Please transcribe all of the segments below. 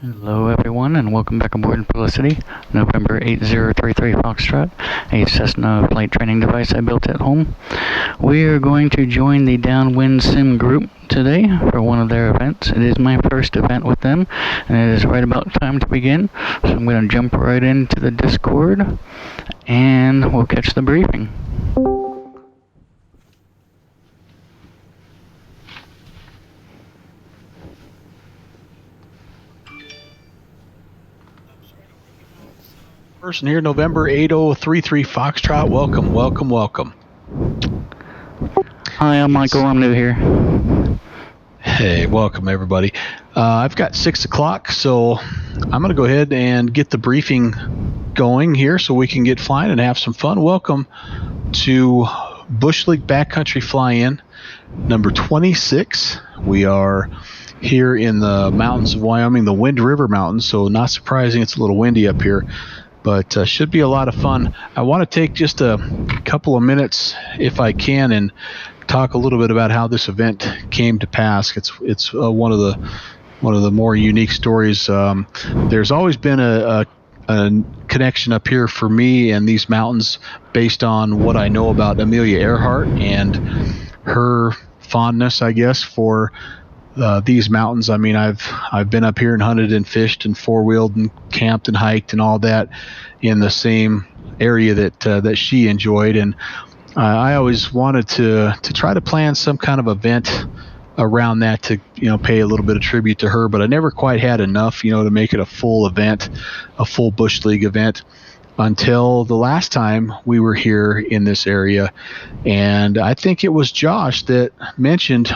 Hello everyone and welcome back aboard Felicity, November 8033 Foxtrot, a Cessna flight training device I built at home. We are going to join the Downwind Sim group today for one of their events. It is my first event with them and it is right about time to begin, so I'm going to jump right into the Discord and we'll catch the briefing. Person here, November 8033 Foxtrot. Welcome. Hi, I'm Michael. I'm new here. Hey, welcome everybody. I've got 6 o'clock, so I'm going to go ahead and get the briefing going here so we can get flying and have some fun. Welcome to Bush League Backcountry Fly-In number 26. We are here in the mountains of Wyoming, the Wind River Mountains, so not surprising it's a little windy up here. But should be a lot of fun. I want to take just a couple of minutes, if I can, and talk a little bit about how this event came to pass. It's one of the more unique stories. There's always been a connection up here for me and these mountains based on what I know about Amelia Earhart and her fondness, I guess, for these mountains. I mean, I've been up here and hunted and fished and four-wheeled and camped and hiked and all that in the same area that she enjoyed, and I always wanted to try to plan some kind of event around that to pay a little bit of tribute to her, but I never quite had enough to make it a full event, a full Bush League event, until the last time we were here in this area. And I think it was Josh that mentioned,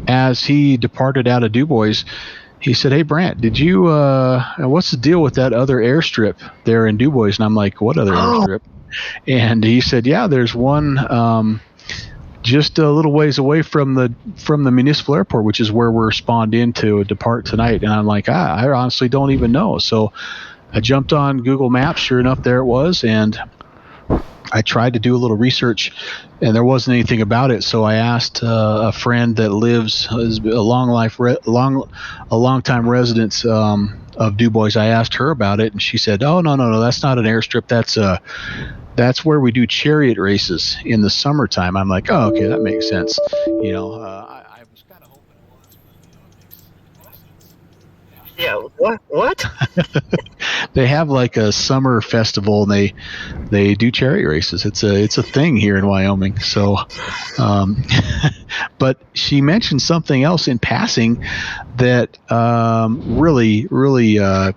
as he departed out of DuBois, he said, "Hey Brant, did you what's the deal with that other airstrip there in DuBois?" And I'm like, "What other airstrip?" And he said, "Yeah, there's one just a little ways away from the municipal airport, which is where we're spawned in to depart tonight." And I'm like, I honestly don't even know. So I jumped on Google Maps. Sure enough, there it was, and I tried to do a little research, and there wasn't anything about it. So I asked a friend that lives, is a long-time resident of DuBois. I asked her about it, and she said, "Oh, no, that's not an airstrip. That's where we do chariot races in the summertime." I'm like, "Oh, okay, that makes sense." I was kind of hoping it was, but it makes sense. Yeah, what? They have like a summer festival, and they do chariot races. It's a thing here in Wyoming. So, but she mentioned something else in passing that really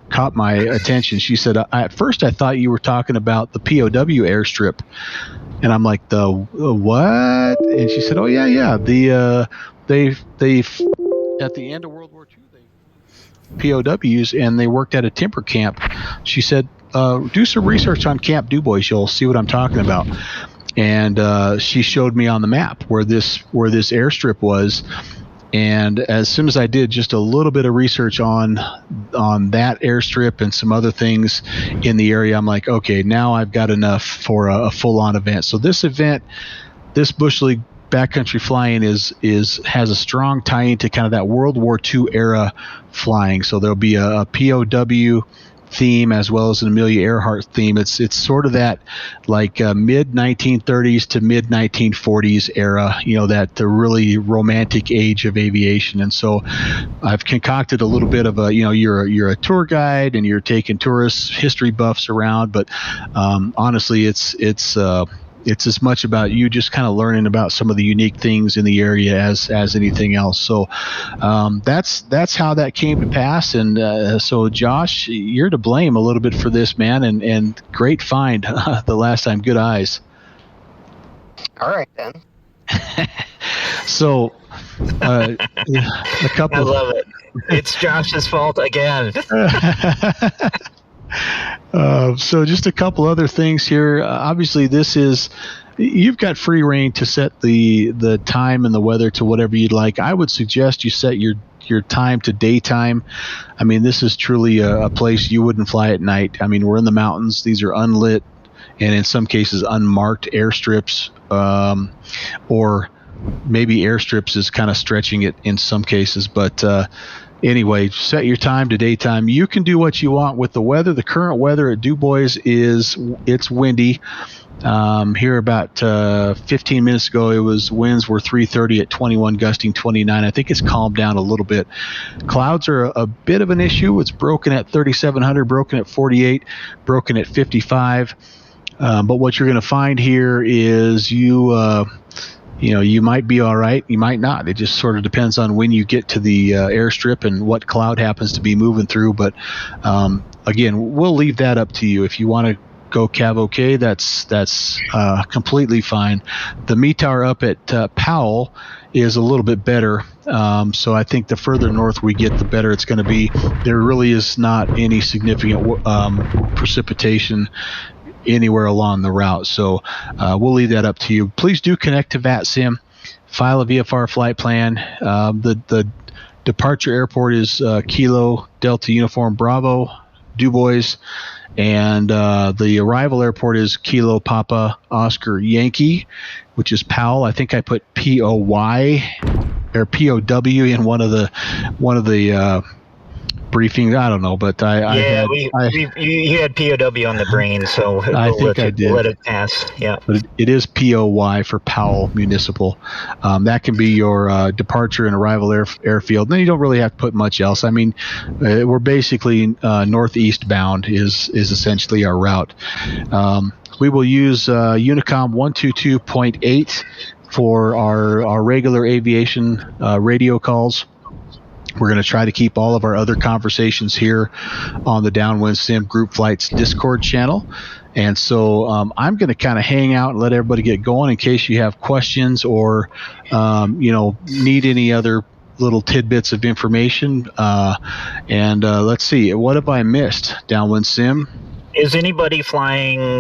caught my attention. She said, "At first I thought you were talking about the POW airstrip," and I'm like, "The what?" And she said, "Oh yeah. They at the end of World War II, POWs, and they worked at a timber camp." She said, "Do some research on Camp DuBois. You'll see what I'm talking about." And she showed me on the map where this airstrip was. And as soon as I did just a little bit of research on that airstrip and some other things in the area, I'm like, okay, now I've got enough for a full-on event. So this event, this Bush League Backcountry Flying has a strong tie-in to kind of that World War II era flying. So there'll be a POW theme as well as an Amelia Earhart theme. It's sort of that like mid 1930s to mid 1940s era, that the really romantic age of aviation. And so I've concocted a little bit of you're a tour guide and you're taking tourists, history buffs around, but honestly it's as much about you just kind of learning about some of the unique things in the area as anything else. So that's how that came to pass. And so Josh, you're to blame a little bit for this, man. And great find the last time. Good eyes. All right then. So a couple. I love it. It's Josh's fault again. So just a couple other things here. Obviously, you've got free reign to set the time and the weather to whatever you'd like. I would suggest you set your time to daytime. I mean, this is truly a place you wouldn't fly at night. I mean, we're in the mountains. These are unlit and in some cases unmarked airstrips, or maybe airstrips is kind of stretching it in some cases, but anyway, set your time to daytime. You can do what you want with the weather. The current weather at DuBois it's windy. Here about 15 minutes ago, winds were 330 at 21, gusting 29. I think it's calmed down a little bit. Clouds are a bit of an issue. It's broken at 3,700, broken at 48, broken at 55. But what you're going to find here is you might be all right, you might not. It just sort of depends on when you get to the airstrip and what cloud happens to be moving through. But again, we'll leave that up to you. If you want to go cav that's completely fine. The METAR up at Powell is a little bit better. So I think the further north we get, the better it's going to be. There really is not any significant precipitation anywhere along the route. So we'll leave that up to you. Please do connect to VATSIM, file a VFR flight plan. The departure airport is Kilo Delta Uniform Bravo, DuBois, and the arrival airport is Kilo Papa Oscar Yankee, which is Powell. I think I put POY or POW in one of the briefings. I don't know, but you had POW on the brain, so I think I did. Let it pass. Yeah, but it is POY for Powell Municipal. That can be your departure and arrival airfield. Then you don't really have to put much else. I mean, we're basically northeast bound is essentially our route. We will use Unicom 122.8 for our regular aviation radio calls. We're going to try to keep all of our other conversations here on the Downwind Sim Group Flights Discord channel. And so I'm going to kind of hang out and let everybody get going in case you have questions or, need any other little tidbits of information. Let's see. What have I missed, Downwind Sim? Is anybody flying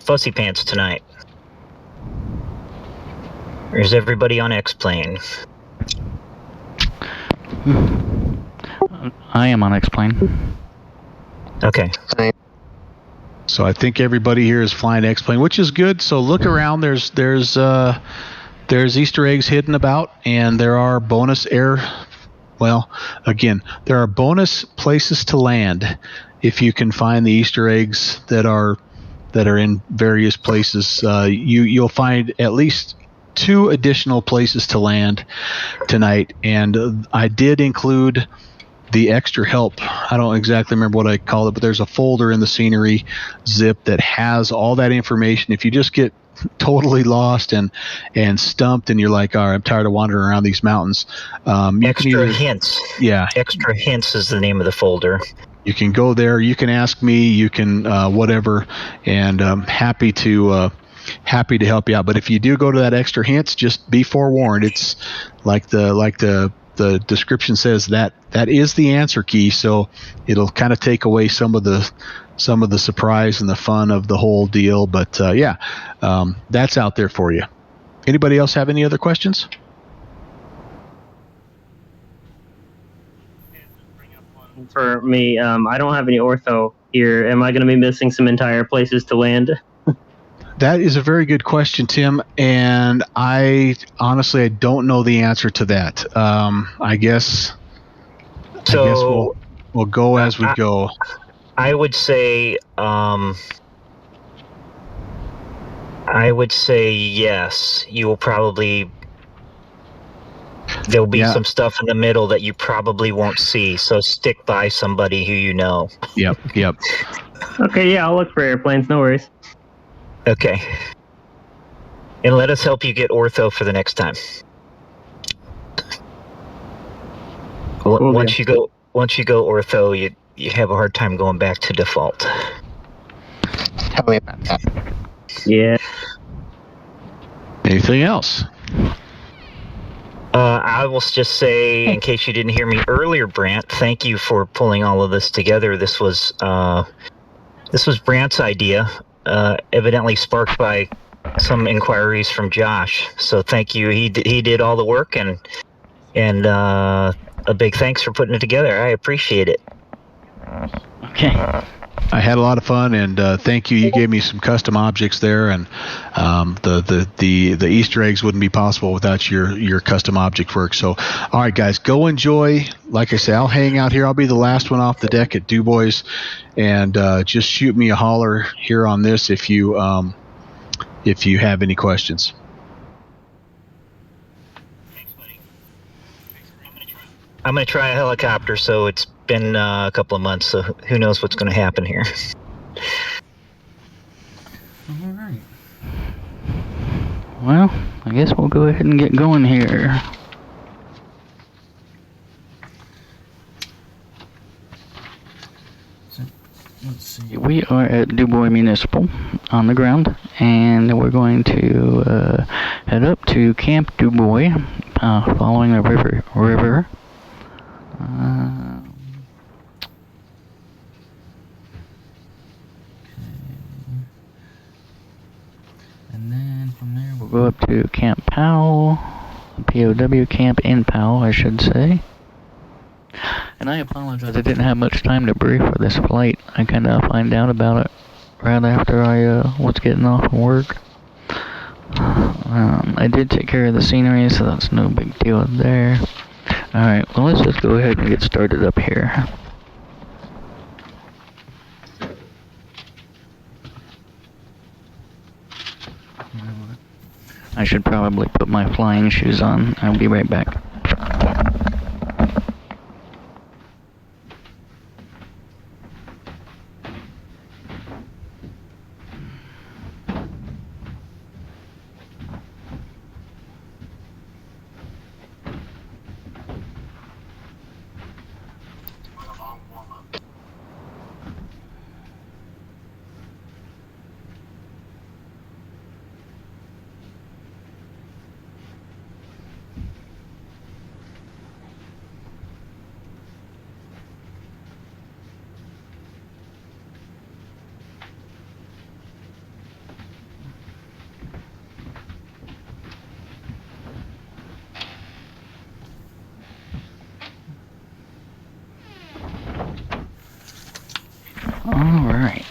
Fussy Pants tonight? Or is everybody on X-Plane? I am on X-Plane. Okay. So I think everybody here is flying X-Plane, which is good. So look around. There's Easter eggs hidden about, and there are bonus there are bonus places to land if you can find the Easter eggs that are in various places. You'll find at least 2 additional places to land tonight, and I did include the extra help. I don't exactly remember what I called it, but there's a folder in the scenery zip that has all that information. If you just get totally lost and stumped and you're like, all right, I'm tired of wandering around these mountains, hints. Yeah, extra hints is the name of the folder. You can go there, you can ask me, you can whatever, and I'm happy to help you out. But if you do go to that extra hints, just be forewarned. It's like the description says, that is the answer key, so it'll kind of take away some of the surprise and the fun of the whole deal. But that's out there for you. Anybody else have any other questions? For me, I don't have any ortho here. Am I going to be missing some entire places to land? That is a very good question, Tim, and I honestly don't know the answer to that. I guess we'll go as we go. I would say yes. You will probably. There'll be some stuff in the middle that you probably won't see, so stick by somebody who you know. Yep. Okay, yeah, I'll look for airplanes, no worries. Okay. And let us help you get ortho for the next time. Once you go ortho, you have a hard time going back to default. Tell me about that. Yeah. Anything else? I will just say, in case you didn't hear me earlier, Brant, thank you for pulling all of this together. This was Brant's idea, evidently sparked by some inquiries from Josh. So thank you. He did all the work, and a big thanks for putting it together. I appreciate it. Okay. I had a lot of fun, and thank you. You gave me some custom objects there, and the Easter eggs wouldn't be possible without your custom object work. So, all right, guys, go enjoy. Like I say, I'll hang out here. I'll be the last one off the deck at Du Bois, and just shoot me a holler here on this if you have any questions. I'm going to try a helicopter, so it's been a couple of months, so who knows what's going to happen here. All right. Well, I guess we'll go ahead and get going here. So, let's see. We are at Du Bois Municipal on the ground, and we're going to head up to Camp Du Bois, following the river. And then from there we'll go up to Camp Powell, POW camp in Powell, I should say. And I apologize, I didn't have much time to brief for this flight. I kind of find out about it right after I was getting off of work. I did take care of the scenery, so that's no big deal there. Alright, well, let's just go ahead and get started up here. I should probably put my flying shoes on. I'll be right back. Alright.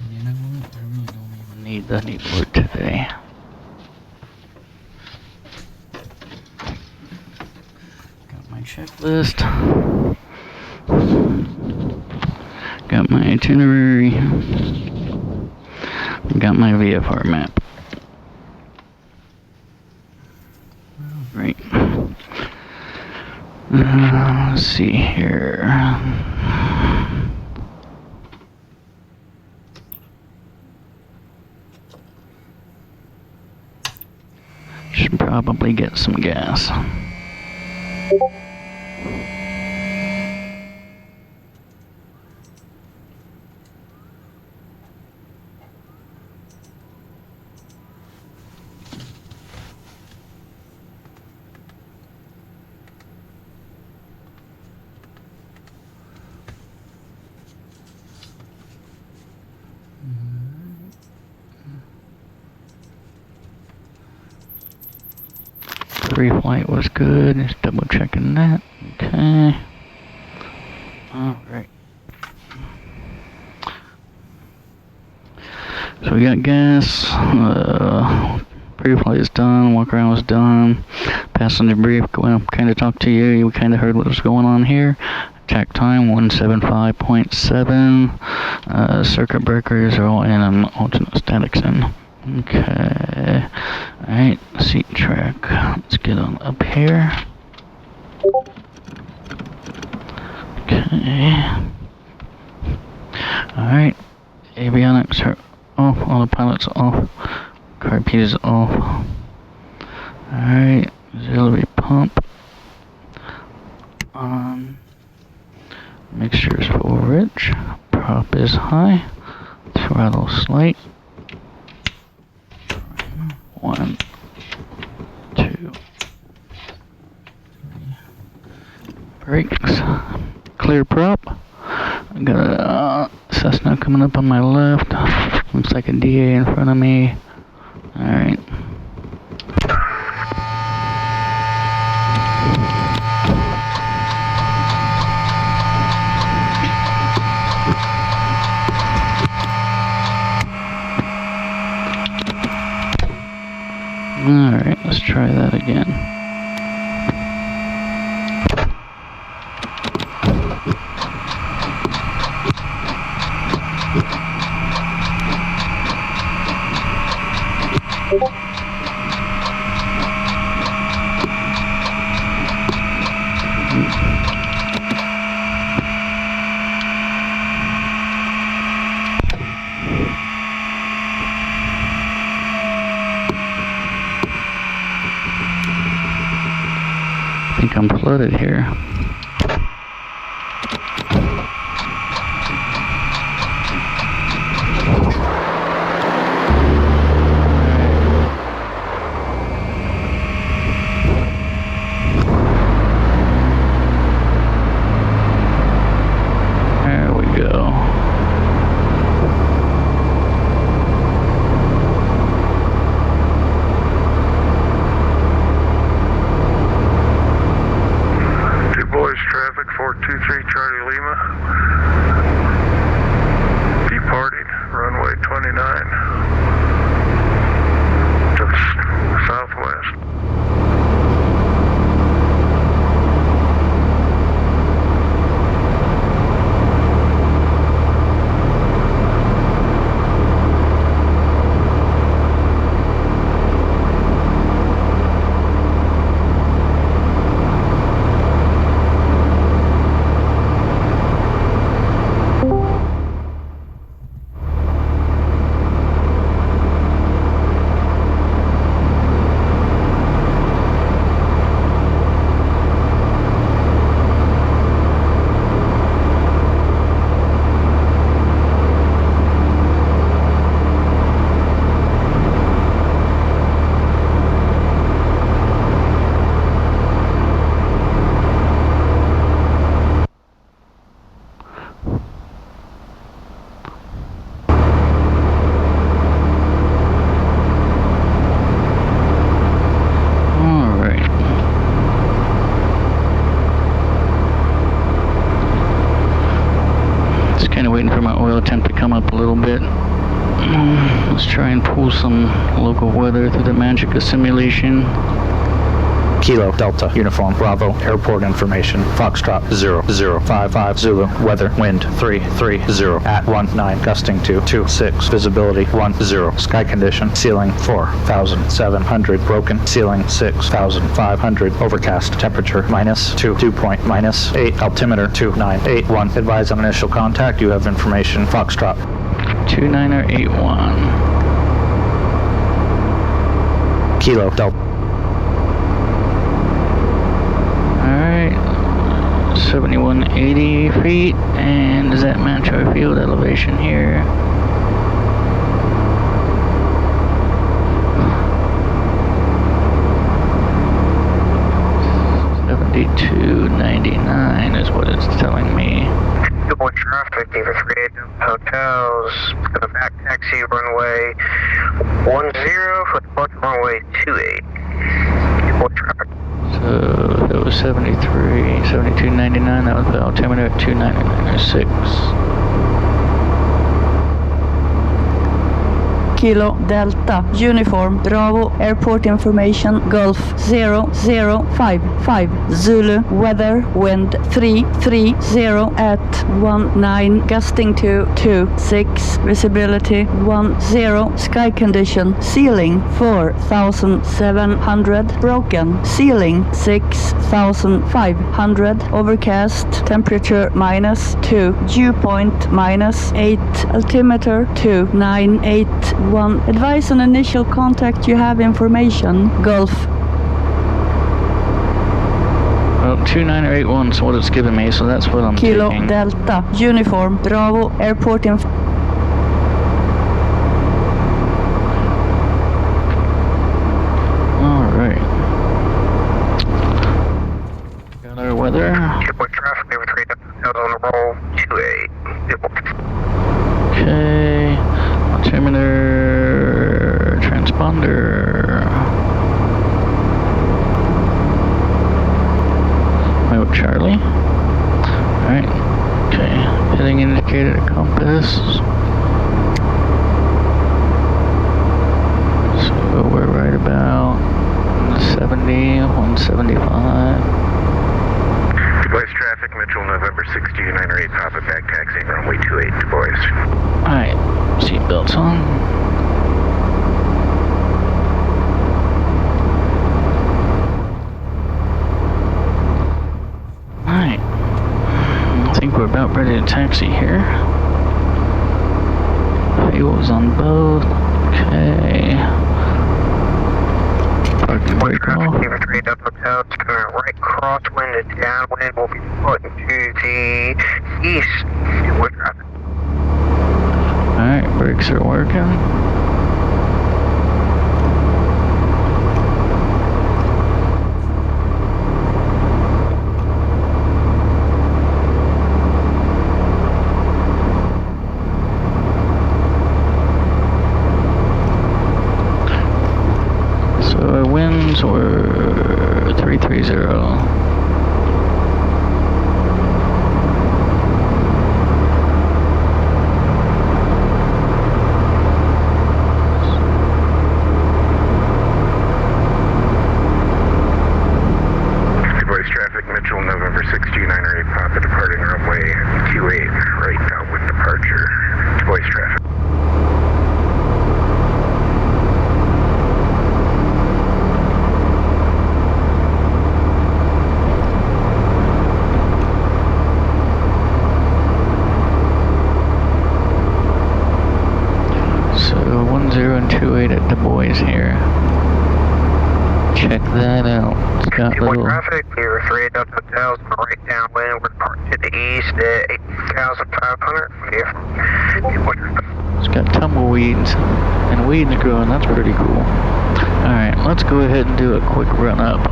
You know what? I really don't even need that anymore today. Got my checklist. Got my itinerary. Got my VFR map. Right. Let's see here. Should probably get some gas. Pre-flight was good, just double checking that. Okay. Alright. So we got gas, pre-flight is done, walk around was done, passenger brief, going up, kind of talk to you, you kind of heard what was going on here. Attack time 175.7, circuit breakers are all in and alternate statics in. Okay, alright, seat track, let's get on up here. Okay, alright, avionics are off, autopilot's off, carb is off. Alright, auxiliary pump on, mixture is full rich, prop is high, throttle slight. 1, 2, 3. Brakes. Clear prop. I got a Cessna coming up on my left. Looks like a DA in front of me. Alright. Alright, let's try that again. I think I'm flooded here. There we go. Traffic 423 Charlie Lima, departing runway 29 to the southwest. Waiting for my oil temp to come up a little bit. Let's try and pull some local weather through the magic of simulation. Kilo Delta Uniform Bravo Airport Information Foxtrot 0055 Zulu Weather Wind 330 at 19 gusting to 26 Visibility 10 Sky Condition Ceiling 4,700 Broken Ceiling 6,500 Overcast Temperature -2 Dew point -8 Altimeter 2981 Advise on initial contact. You have information Foxtrot 2981 Kilo Delta. Alright, 7180 feet, and does that match our field elevation here? $72.99 is what it's telling me. Double traffic, David 38 hotels, the back taxi runway 10 for departure runway 28. Double traffic. So that was 72.99. That was the altimeter at 299.06. Kilo Delta Uniform Bravo Airport Information Gulf 0055 Zulu Weather Wind 330 at 19 gusting to 26 Visibility 10 Sky Condition Ceiling 4,700 Broken Ceiling 6,500 Overcast Temperature -2 Dew point -8 Altimeter 298 Advise on initial contact. You have information Gulf. Well, 2981 is what it's giving me, so that's what I'm Kilo taking. Delta Uniform Bravo Airport Info. Alright. Got our weather. Double traffic, David 38 hotels on the roll 28. Okay. Altimeter, transponder Charlie. Alright, okay, heading indicator to compass. So we're right about 70, 175. DWS traffic, Mitchell, November 62908, Papa back taxiing runway 28, DWS. Alright, seatbelts on. Alright, I think we're about ready to taxi here. Fuel's on both. Okay. Parking brake off. Traffic, Hotel, right crosswind and downwind will be putting to the east. DWS traffic. Alright, brakes are working. So our winds were 330. November 62908, Papa departing runway 28, right now with departure. Voice traffic. So 10 and 28 at Du Bois here. Check that out. It's got little traffic, here 3 Delta Hotels, right downwind, we're parked to the east at 8,500. It's got tumbleweeds and weed in the growing. That's pretty cool. Alright, let's go ahead and do a quick run up.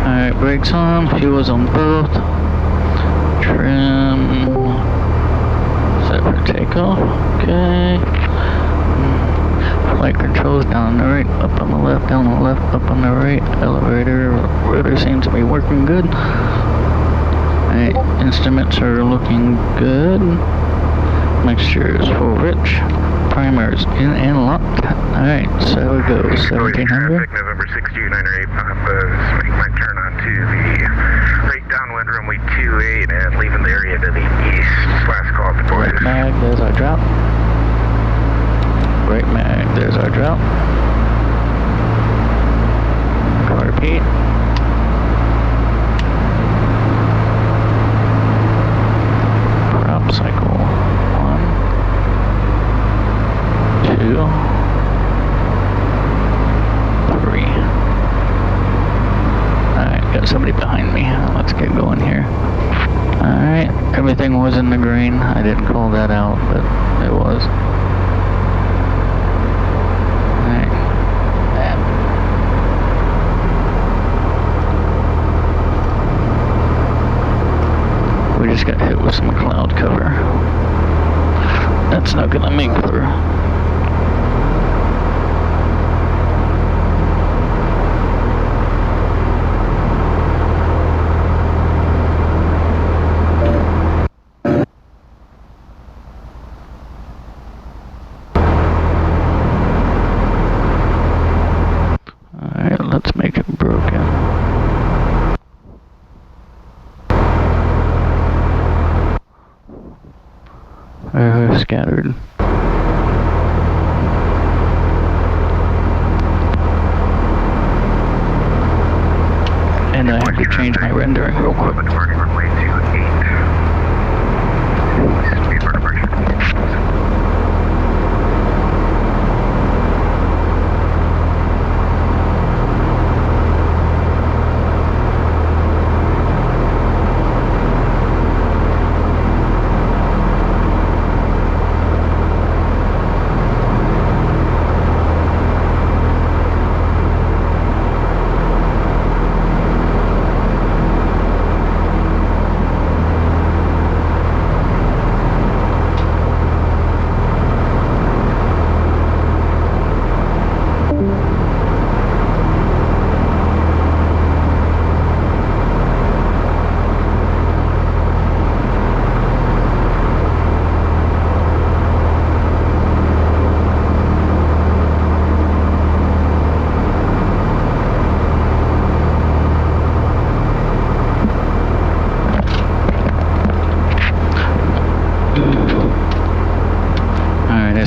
Alright, brakes on, fuel's on both. Trim. Set for takeoff. Okay. Flight controls down on the right, up on the left, down on the left, up on the right. Elevator, rotor seems to be working good. Alright, instruments are looking good. Mixture is full rich. Primers in and locked. Alright, so it goes 1700. November 62908, Papa, making my turn onto the right downwind runway 28 and leaving the area to the east. Last call to boys. Right mag, there's our drop. Right mag, there's our drop. Car repeat. Prop cycle 1, 2, 3. Alright, got somebody behind me. Let's get going here. Alright, everything was in the green. I didn't call that out, but it was. Alright. We just got hit with some cloud cover. That's not gonna make for let's make it broken. Scattered. And I have to change my rendering real quick.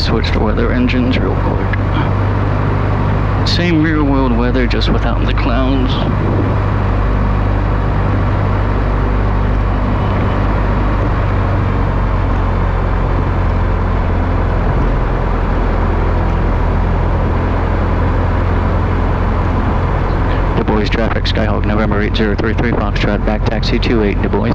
switch to weather engines real quick. Same real world weather, just without the clouds. Du Bois traffic, Skyhawk, November 8033 Foxtrot, back taxi 28, Du Bois.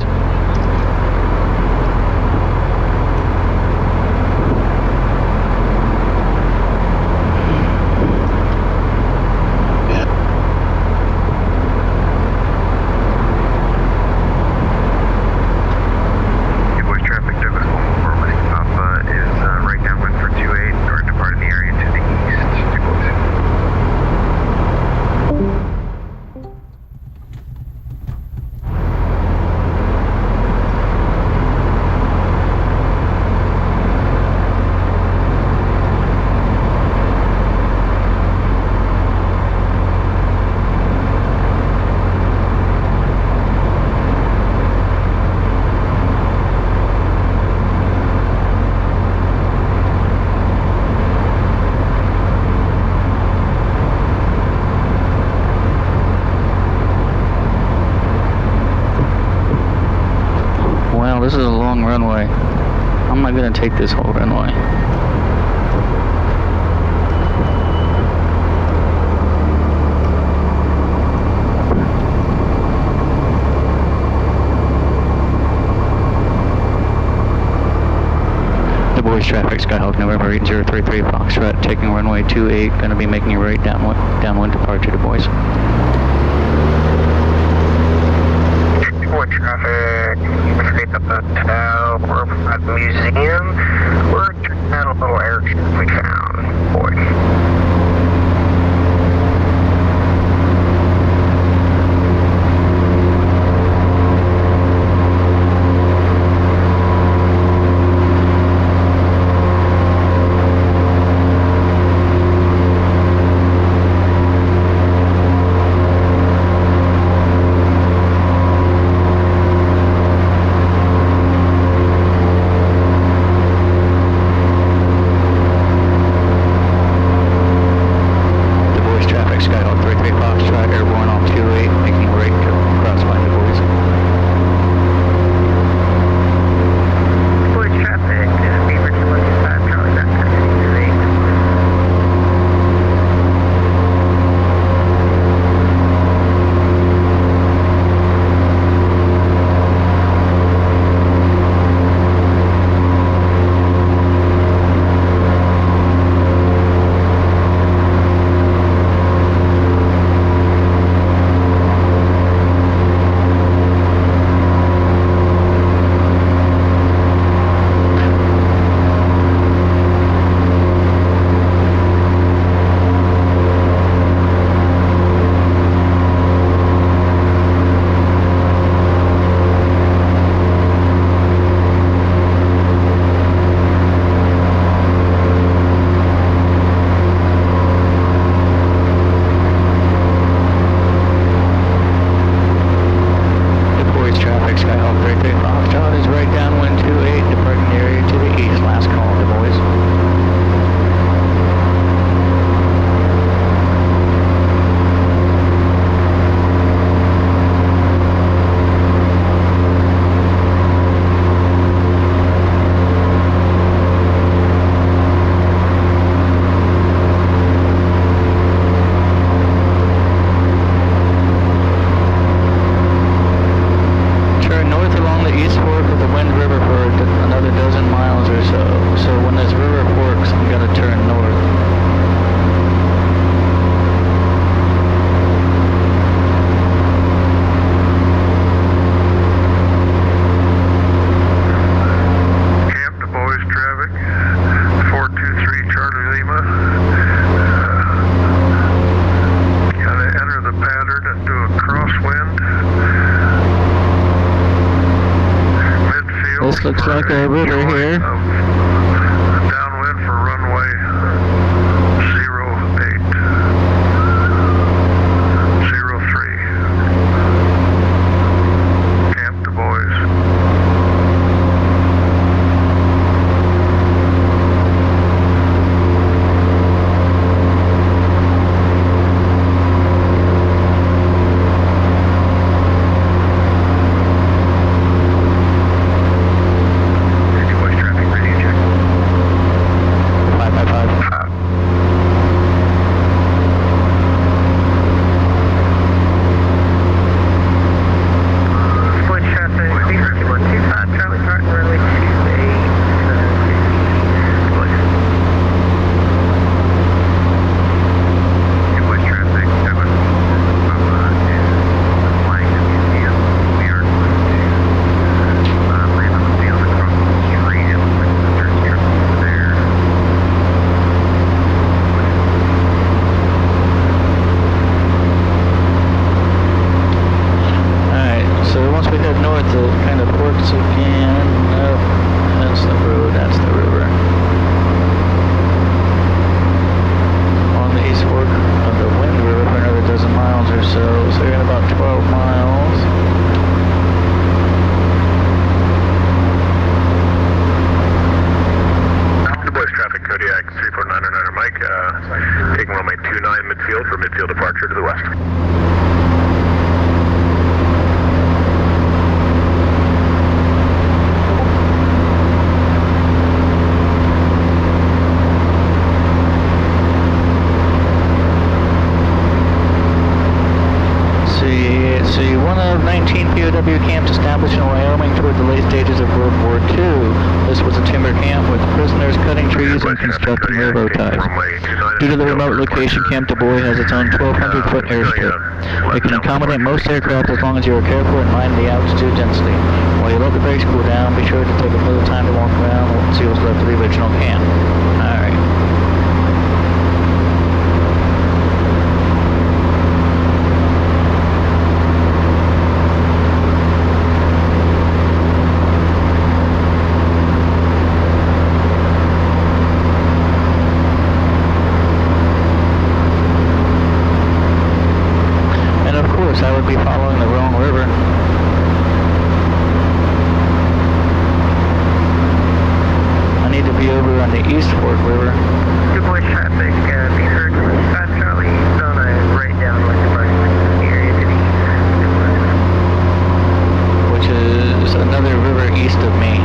This is a long runway. I'm not gonna take this whole runway. Du Bois traffic, Skyhawk, November 8033 Foxtrot, taking runway 28, gonna be making a right downwind departure, Du Bois. What traffic? Straight up the tower. We're at the museum. We're checking out a little airship we found. Boy. This looks like a river here. Downwind for runway 0803. Camp Du Bois. north, it kind of forks again. Nope, that's the road, that's the river. On the east fork of the Wind River for another dozen miles or so. So you're in about 12 miles. DWS traffic, Kodiak 34909 Mike, taking runway 29 midfield for midfield departure to the west. See, one of 19 POW camps established in Wyoming toward the late stages of World War II. This was a timber camp with prisoners cutting trees and constructing railroad ties. Due to the remote location, Camp Du Bois has its own 1,200-foot airstrip. It can accommodate most aircraft as long as you are careful and mind the altitude density. While you let the brakes cool down, be sure to take a little time to walk around and see what's left of the original camp. Alright. I would be following the wrong river. I need to be over on the East Fork River. DWS traffic, be heard 5 Charlie, on a right downwind departure area to the east. Which is another river east of me.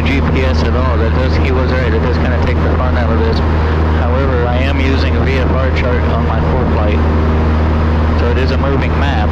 GPS at all. He was right. It does kind of take the fun out of this. However, I am using a VFR chart on my flight, so it is a moving map.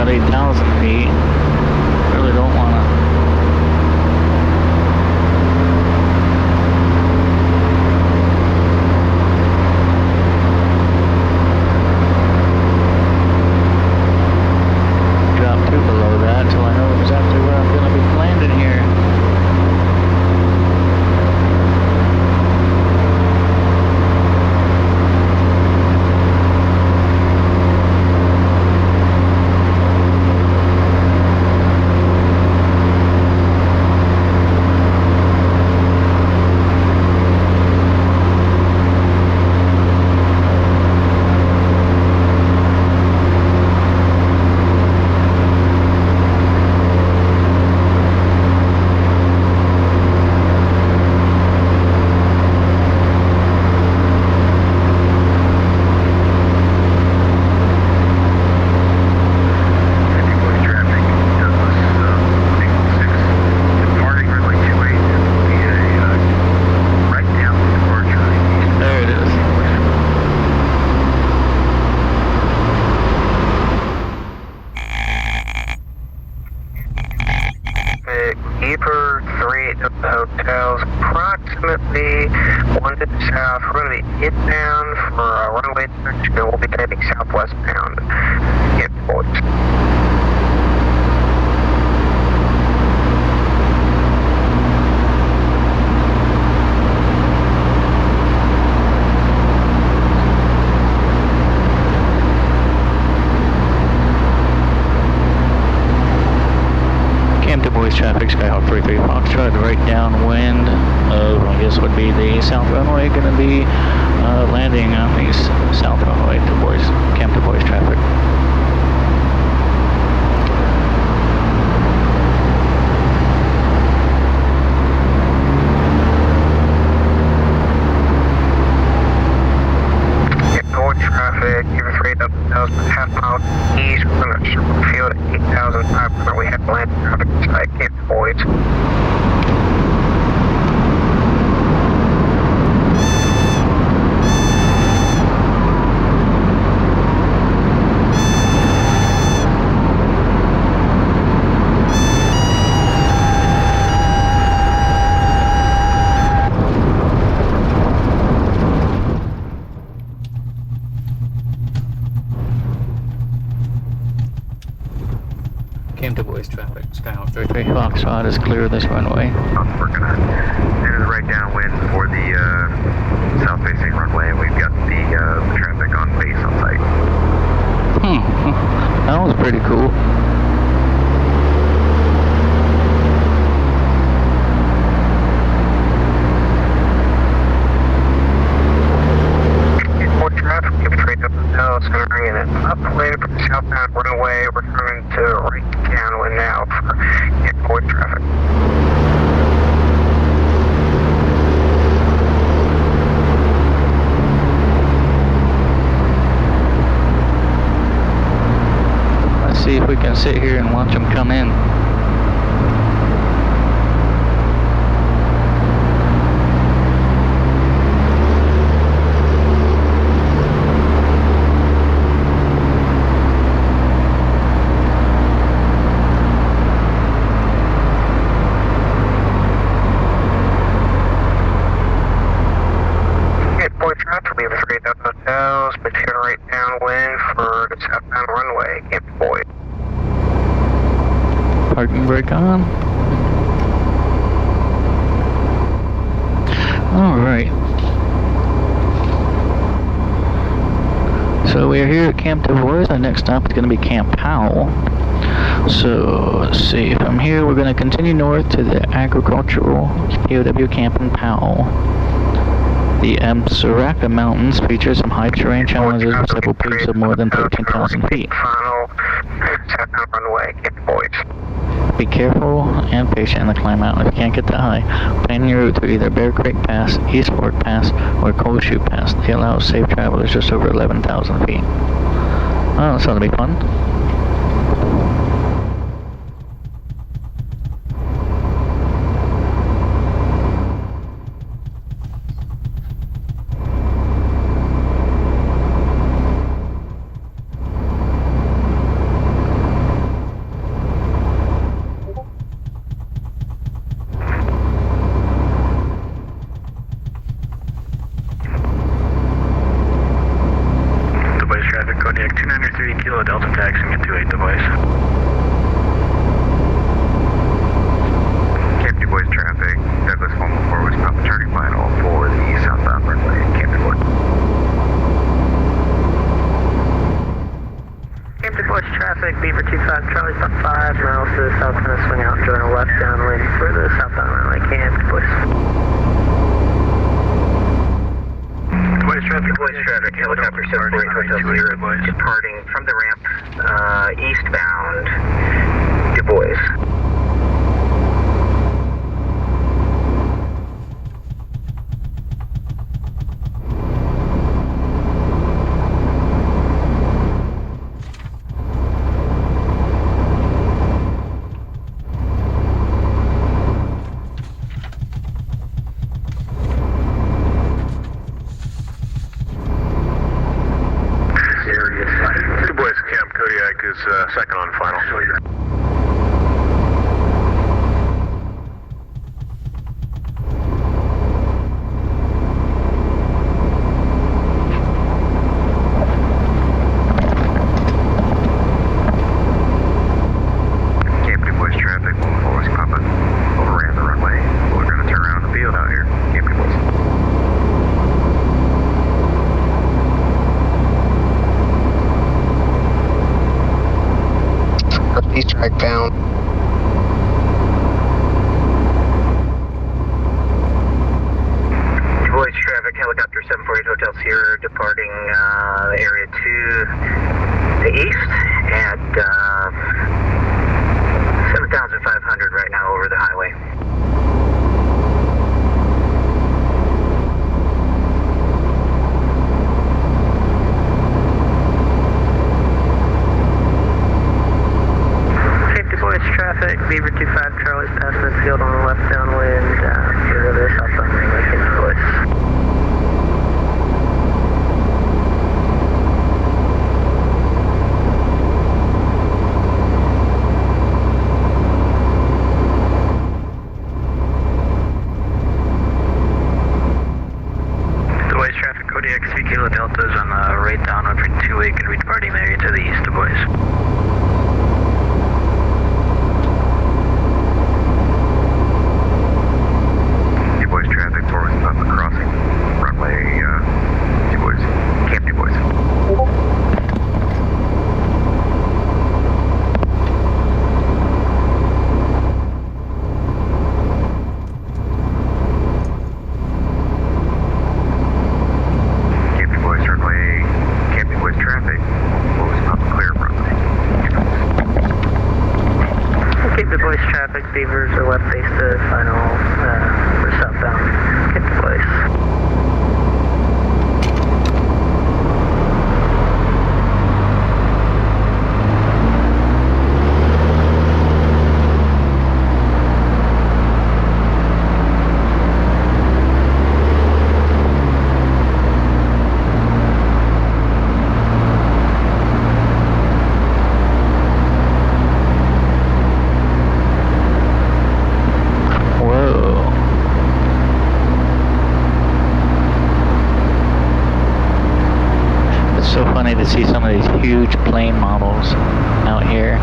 about 8,000 feet. Really don't want to. Drop to below that until I know exactly where I'm going to be landing here. Keeper 3 to the hotels, approximately 1 to the south. We're going to be inbound for a runway section, and we'll be heading southwest bound. Get boys. Traffic, Skyhawk 33 Foxtrot, right downwind of, I guess would be the south runway, going to be landing on the south runway to Boys, Camp Du Bois traffic. Traffic, Keeper 3 to the half mile east, we're going to circle the field at 8,500. We have land traffic inside Camp Du Bois. Camp Du Bois traffic, Skyhawk 33 Foxtrot is clear of this runway. We're going to enter the right downwind for the south-facing runway, and we've got the traffic on base on site. That was pretty cool. More traffic, Keeper 3 to the hotels, centering in an upwind from the southbound runway. We're turning to right downwind now for Camp Du Bois traffic. Let's see if we can sit here and watch them come in. Traffic, we have 3 to the hotels, but turn right downwind for the southbound runway, Camp Du Bois. Parking brake on. Alright. So we're here at Camp Du Bois. Our next stop is going to be Camp Powell. So let's see. From here we're going to continue north to the agricultural POW camp in Powell. The Msuraka Mountains feature some high terrain challenges with several peaks of more than 13,000 feet. Final southbound runway, Camp Du Bois. Be careful and patient in the climb out. If you can't get that high, plan your route through either Bear Creek Pass, East Fork Pass, or Cold Chute Pass. They allow safe travelers just over 11,000 feet. Oh, this ought to be fun. 5 miles to the south, going to swing out and join a left downwind for the southbound runway. Camp, boys. Voice traffic, helicopter 748 Hotel Sierra, departing from the ramp, eastbound, Du Bois. Second on final. Camp Du Bois traffic, always popping overran the runway. We're going to turn around the field out here. Camp Du Bois. East track bound. Du Bois traffic, helicopter 748 Hotel Sierra, departing area to the east at 7,500 right now over the highway. Traffic, Beaver 25 Charlie's passing the field on the left downwind, here to the southbound runway, Camp Du Bois. Du Bois traffic, Kodiak 3 Kilo Deltas on the right downwind for 28, going to be departing the area to the east, Du Bois. Traffic forward up and crossing runway Du Bois, Camp Du Bois. Camp Du Bois runway, Camp Du Bois traffic, closing up clear runway. Camp Du Bois traffic, Beavers are left base to final for southbound Camp Du Bois. So funny to see some of these huge plane models out here.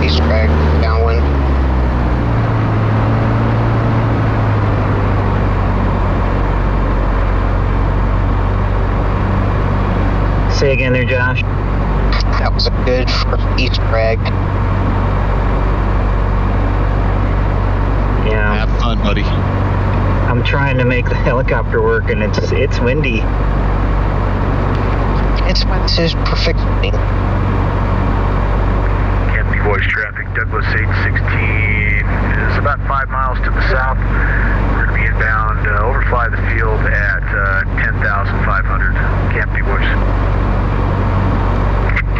East track downwind. Say again there, Josh. That was a good first east drag. Yeah. Have fun, buddy. I'm trying to make the helicopter work, and it's windy. This is perfect. Camp Du Bois traffic, Douglas 816 is about 5 miles to the south. We're going to be inbound, overfly the field at 10,500. Camp Du Bois.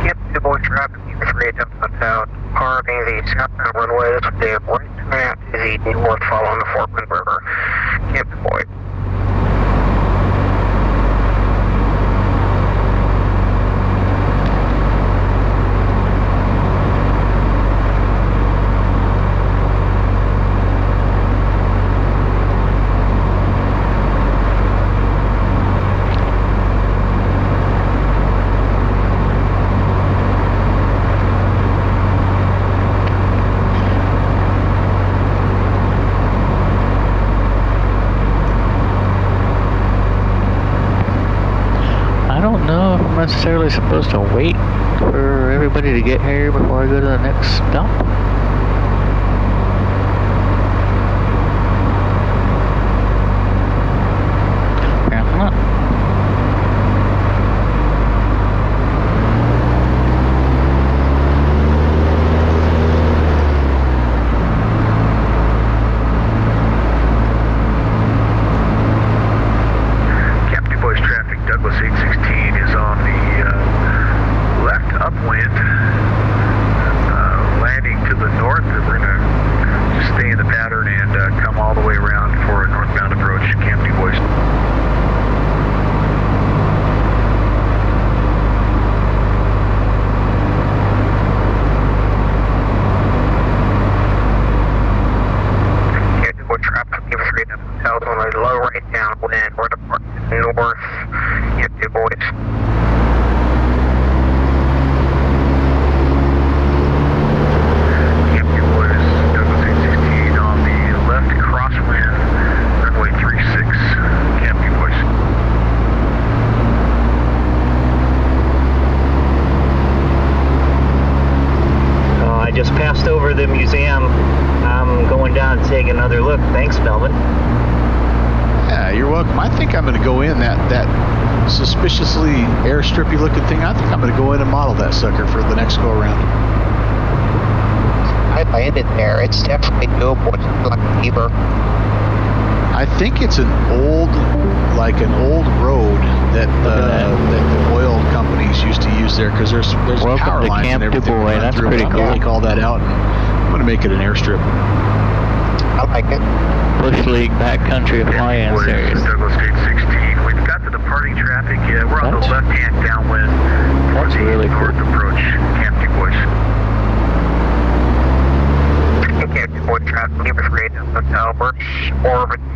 Camp Du Bois traffic, Beaver 3 downbound, parking the southbound runway. This would be right out to the north following the Forkland River. Camp Du Bois. necessarily supposed to wait for everybody to get here before I go to the next stop? Apparently not. Captain Boys traffic, Douglas 816 is on the left upwind, landing to the north. We're going to just stay in the pattern and come all the way around for a northbound approach, Captain Boys. Captain Boy traffic, give us right up hotels on a low right downwind. We're departing north, Captain Boys. Captain Boys, Douglas 816 on the left crosswind, runway 36, Captain Boys. I just passed over the museum. I'm going down to take another look. Thanks, Melvin. Yeah, you're welcome. I think I'm going to go in that suspiciously airstrippy looking thing. I think I'm going to go in and model that sucker for the next go around. I landed there. It's definitely doable. It's like a beaver. I think it's an old road that the oil companies used to use there, because there's Welcome power to lines Camp and everything. Du Bois. run That's through it. pretty I'm cool. gonna take all that out, and I'm going to make it an airstrip. I like it. Bush League backcountry fly-in Boys, series. Douglas 816. We've got the departing traffic. We're on the That's- left-hand downwind for that's the really north cool. approach, Captain Boys. Captain Boy traffic, give us right up hotel. We're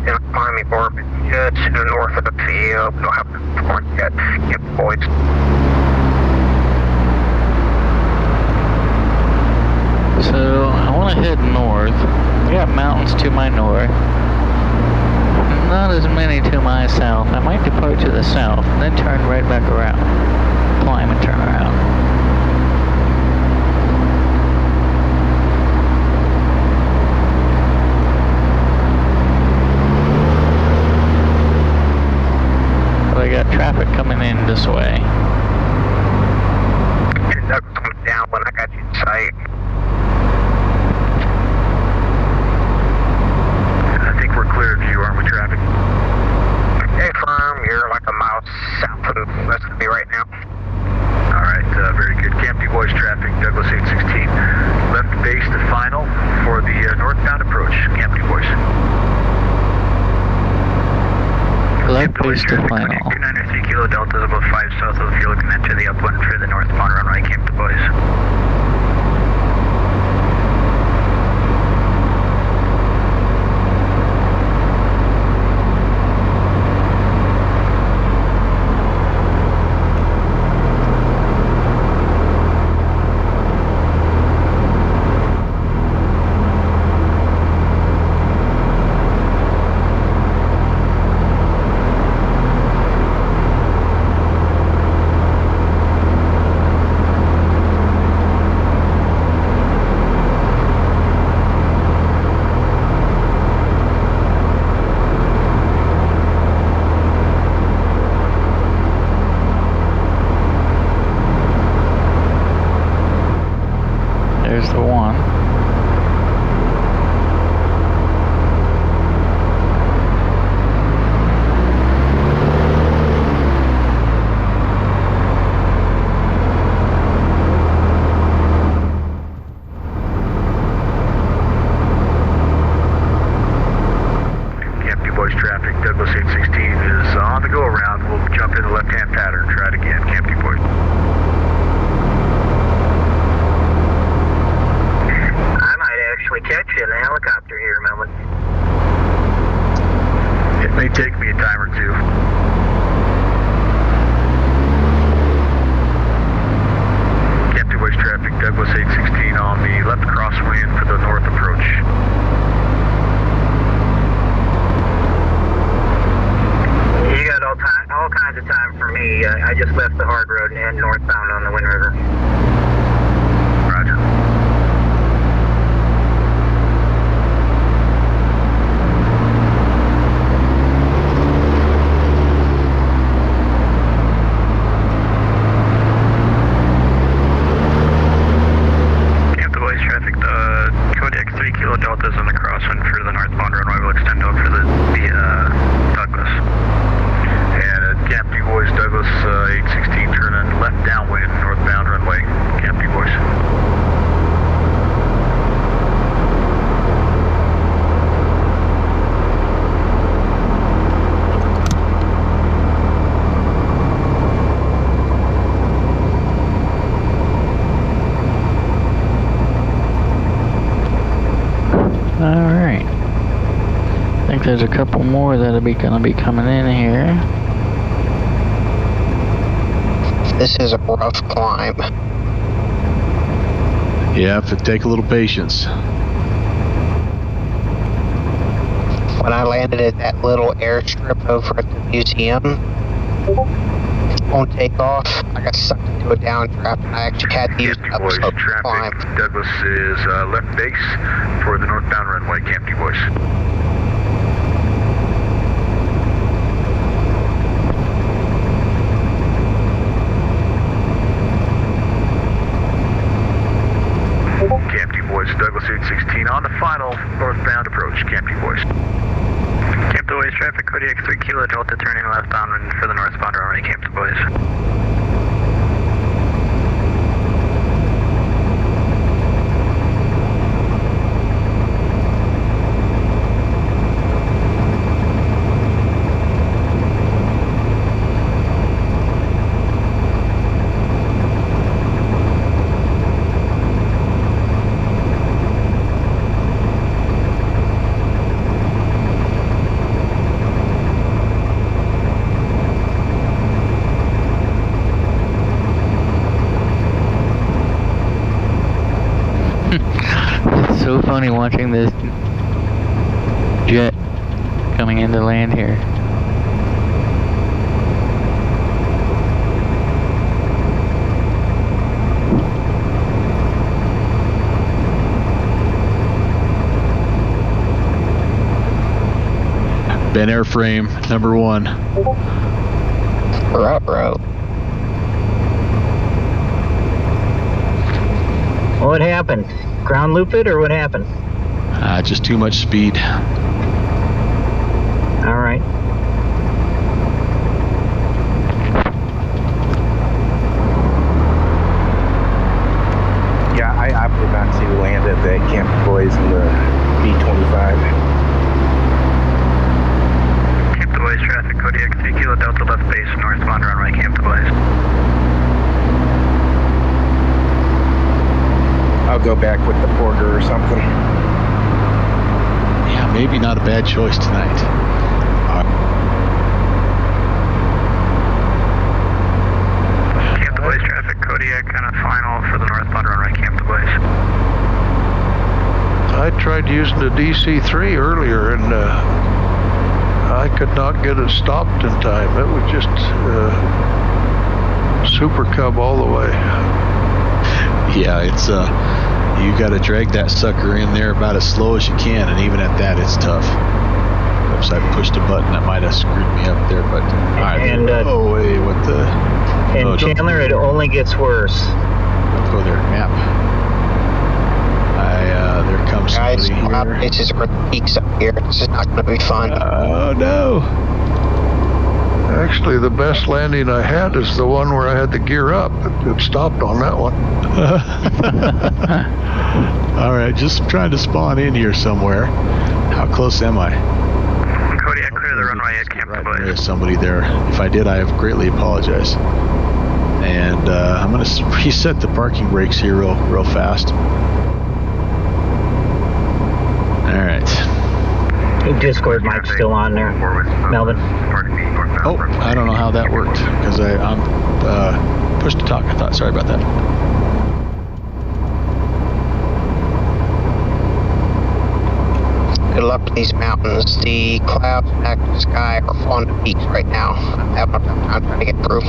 in a climbing orbit just to the north of the field. We don't have to report yet, Captain Boys. So I want to head north. I got mountains to my north. Not as many to my south. I might depart to the south, then turn right back around. Climb and turn around. But I got traffic coming in this way. Douglas comes down when I got you in sight. I think we're clear of you, aren't we, traffic? Hey, firm, you're like a mile south of west of me right now. All right, very good. Camp Du Bois traffic, Douglas 816. Left base to final for the northbound approach, Camp Du Bois. Left base to final. 293 Kilo Delta is about 5 south of the field. Can enter the upwind for the northbound runway, Camp Du Bois. There's the one. Camp Du Bois traffic, Douglas 816 is on the go around. We'll jump in the left-hand pattern. Try it again, Camp Du Bois. I might actually catch you in a helicopter here, Melvin. It may take me a time or two. Camp Du Bois traffic, Douglas 816 on the left crosswind for the north approach. You got all kinds of time for me. I just left the hard road Road and northbound on the Wind River. Roger. Camp the Boys traffic, Kodiak 3 Kilo Delta's on the crosswind for the northbound runway. Will extend out for the Douglas. And Camp Du Bois, Douglas 816, turning left downwind, northbound runway. Camp Du Bois. Alright. I think there's a couple more that'll be gonna be coming in here. This is a rough climb. Yeah, if it take a little patience. When I landed at that little airstrip over at the museum, on takeoff, I got sucked into a downdraft and I actually had to use Camp an Du Bois upslope to traffic, climb. Douglas is left base for the northbound runway, Camp Du Bois. Camp Du Bois, Douglas 816 on the final northbound approach, Camp Du Bois. Camp Du Bois traffic, Kodiak 3 Kilo Delta turning leftound for the northbound runway, Camp Du Bois. It's so funny watching this jet coming into land here. Ben airframe, number 1. Ruh-roh. What happened? Ground loop it or what happened? Just too much speed. All right. Yeah, I opted not to land at the Camp Du Bois in the B-25. Camp Du Bois traffic, Kodiak 3 Kilo Delta left base, northbound runway, Camp Du Bois. I'll go back with the Porter or something. Yeah, maybe not a bad choice tonight. Camp Du Bois traffic, Kodiak on a final for the northbound runway, Camp Du Bois. I tried using the DC-3 earlier and I could not get it stopped in time. It was just Super Cub all the way. Yeah, it's you got to drag that sucker in there about as slow as you can, and even at that, it's tough. Oops, I pushed a button that might have screwed me up there, but oh wait, what the? And Chandler, it only gets worse. Don't go there, map. There comes somebody Guys, my places are peaks up here. This is not going to be fun. Oh no! Actually, the best landing I had is the one where I had to gear up. It stopped on that one. All right, just trying to spawn in here somewhere. How close am I? Kodiak, clear the runway at Camp Du Bois. There's somebody there. If I did, I have greatly apologized. And I'm going to reset the parking brakes here real fast. All right. Discord mic's still on there, Melvin. Oh, I don't know how that worked because I'm pushed to talk. I thought. Sorry about that. Good luck with these mountains. The clouds back to the sky are on the peaks right now. I'm having a tough time trying to get through.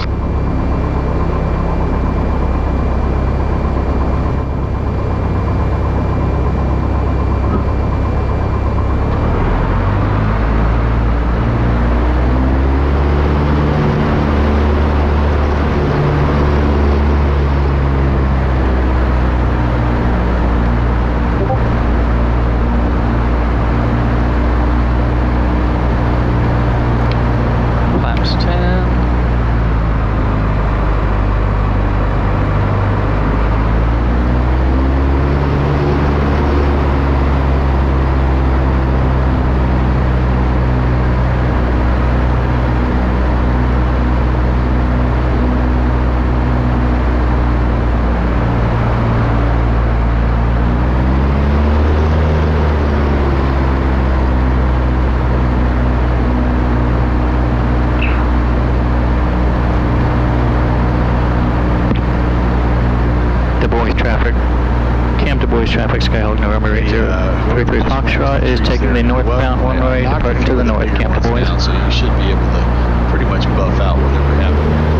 DWS traffic, Skyhawk November 8033 Foxtrot is taking the northbound one-way, departing to the north, Camp Boys. So you should be able to pretty much buff out whatever happened.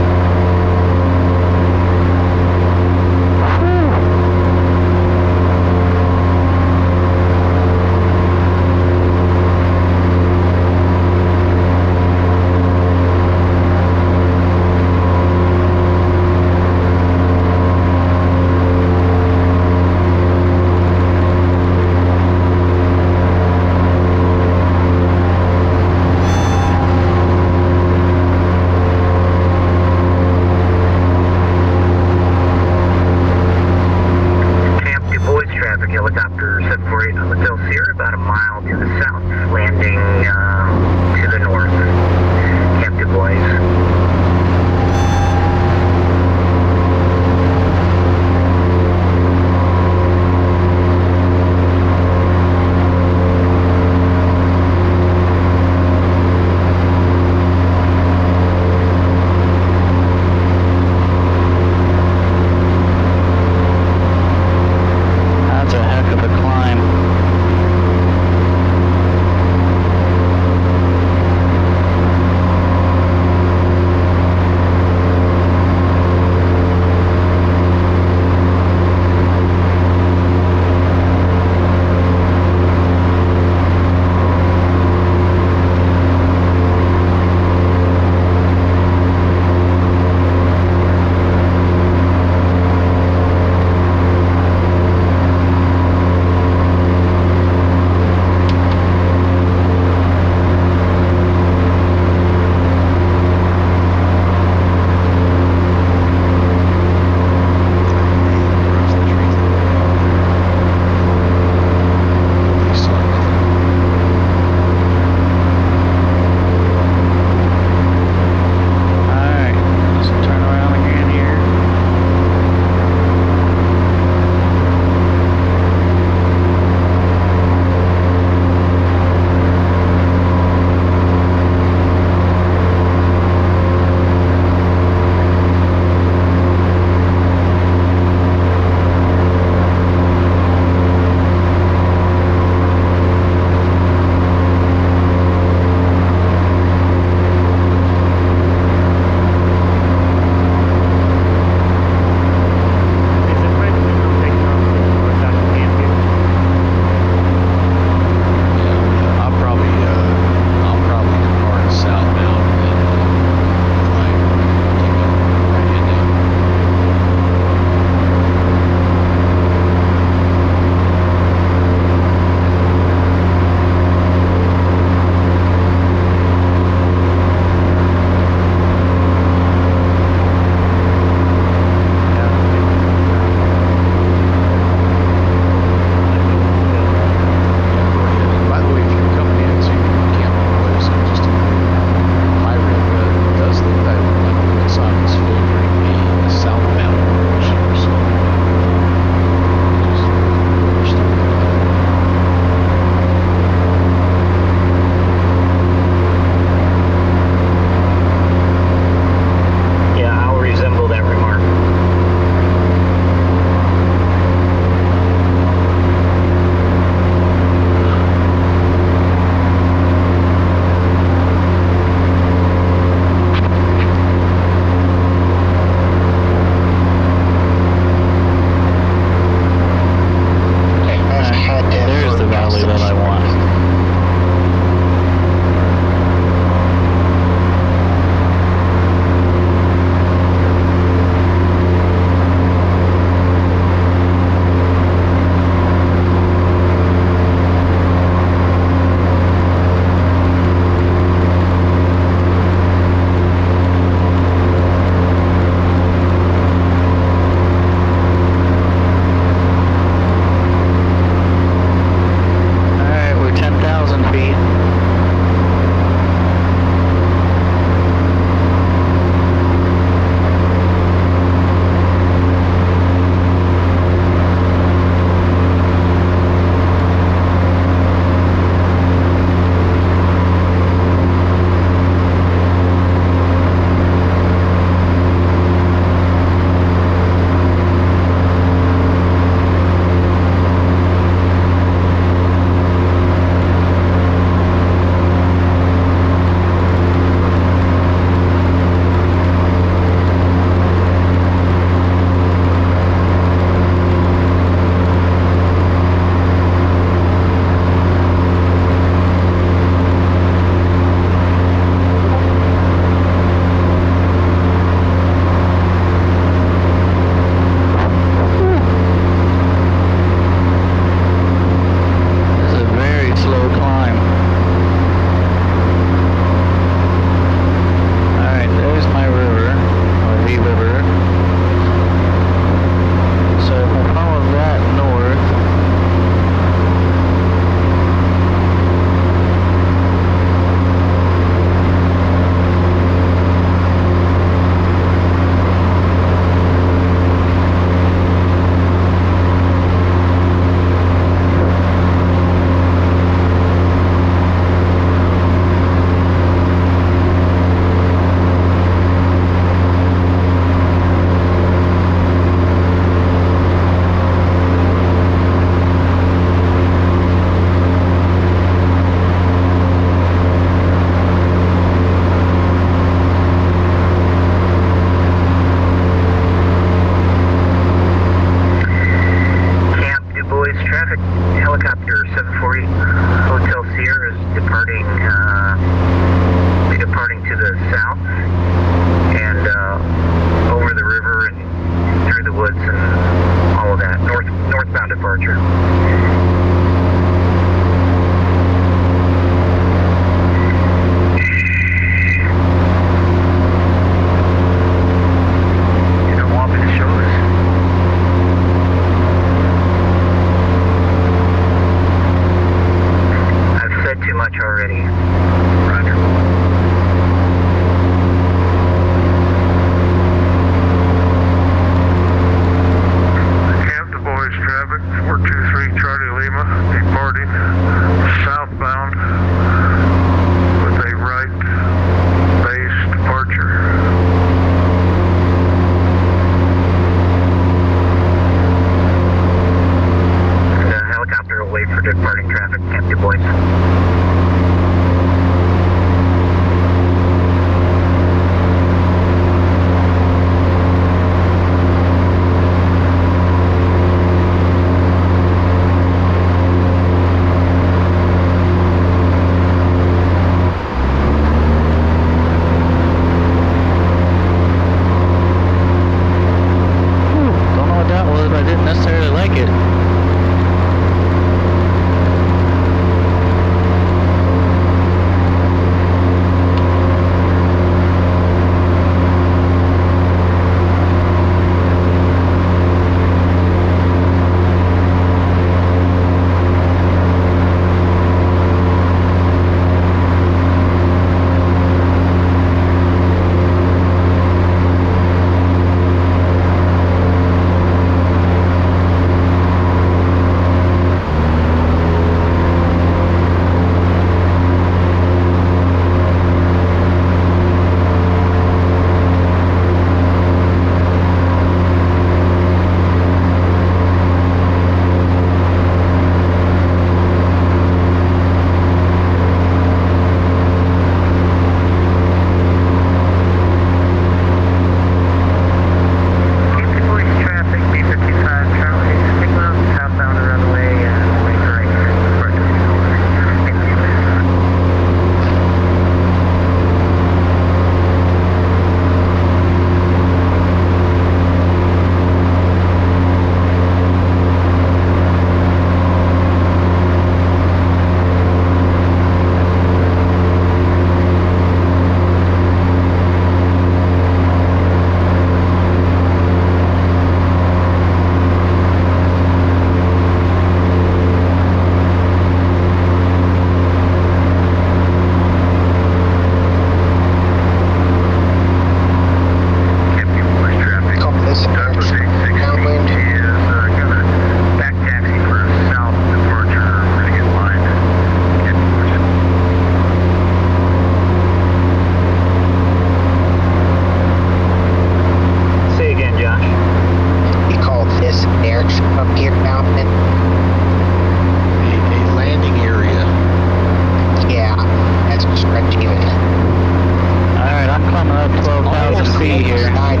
just be here. I'm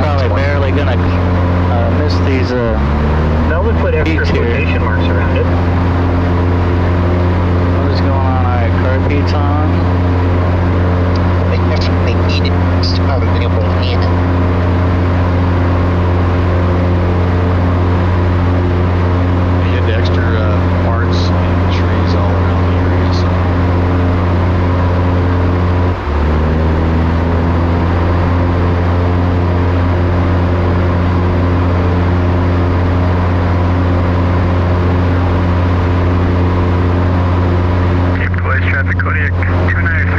probably barely gonna miss these Melvin put extra beats here. quotation marks around it. What is going on? Alright, car beats on. They definitely need it to have available in. They had extra parts and trees all around the area, so. Voice traffic Kodiak 295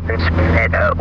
Distance Meadow.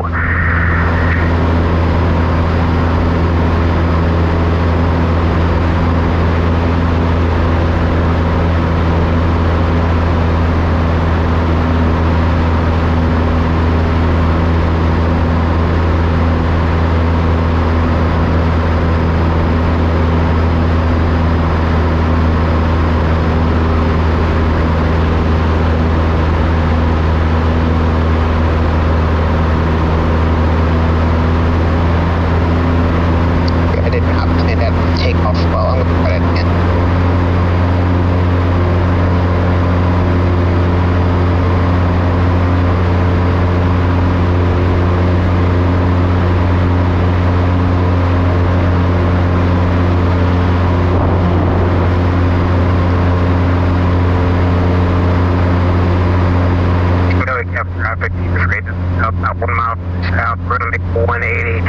Traffic about 1 mile south, we're going to make 180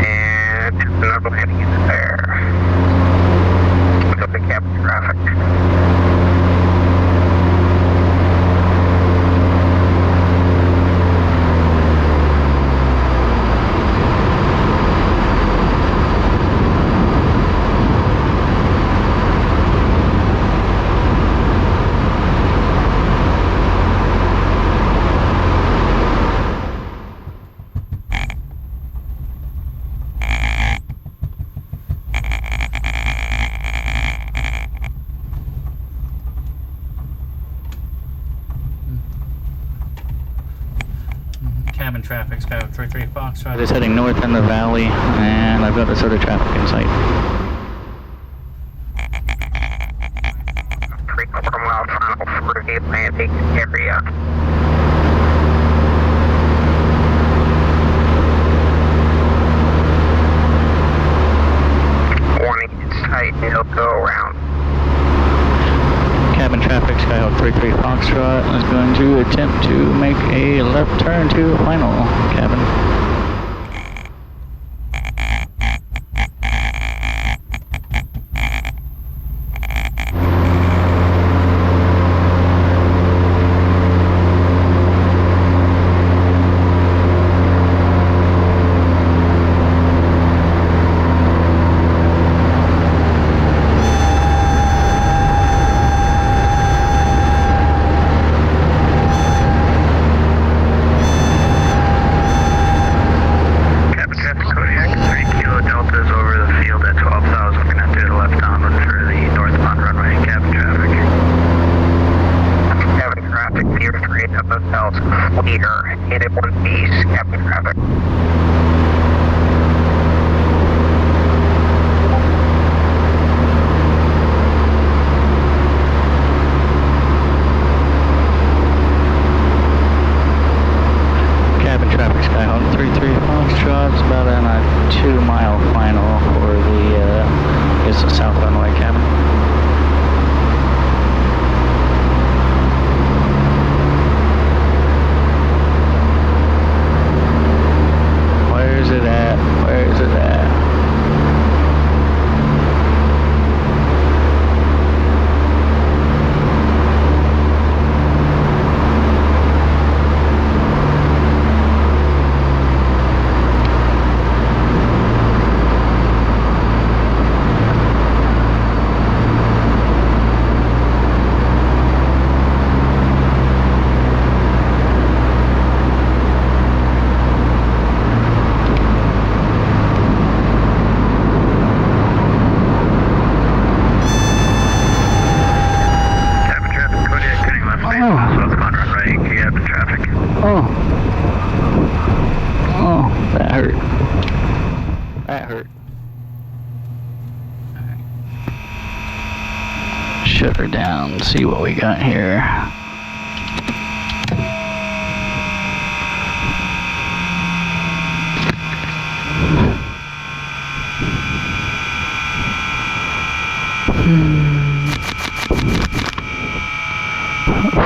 and another landing is there. So the cap traffic. Cabin traffic, Skyhawk 33 Foxtrot is heading north in the valley, and I've got the sort of traffic in sight. 3/4 mile final for the Atlantic area. Warning, it's tight, no go around. Cabin traffic, Skyhawk 33 Foxtrot is going to attempt to make a left turn to final cabin. Clear, hit it one piece, cabin traffic. Cabin traffic, Skyhawk 33 Foxtrot, it's about on a 2 mile final for the, it's the south runway cabin. Where's it at? Where is it at? Oh, that hurt. That hurt. Alright. Shut her down, see what we got here.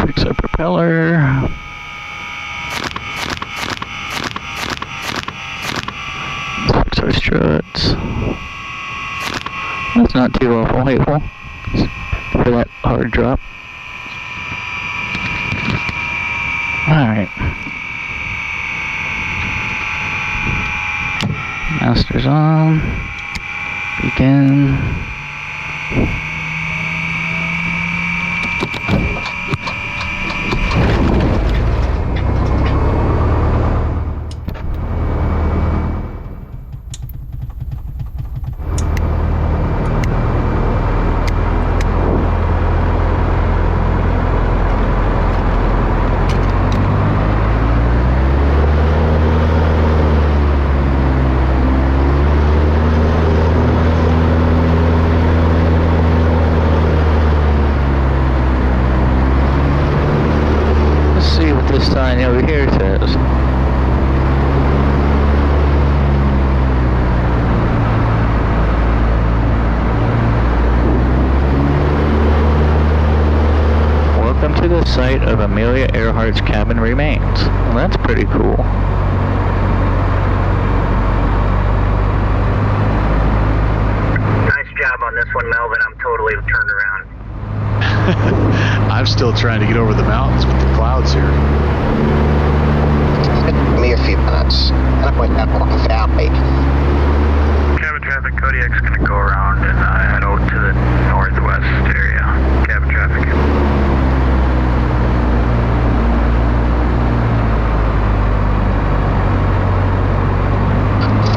Fix our propeller. Fix our struts. That's not too awful hateful for that hard drop. Alright. Thrusters on. Beacon. This sign over here says. Welcome to the site of Amelia Earhart's cabin remains. Well, that's pretty cool. Nice job on this one, Melvin. I'm totally turned around. I'm still trying to get over the mountains with the clouds here. It took me a few minutes, and I went down Morgan Valley. Cabin traffic, Kodiak's going to go around and head out to the northwest area. Cabin traffic.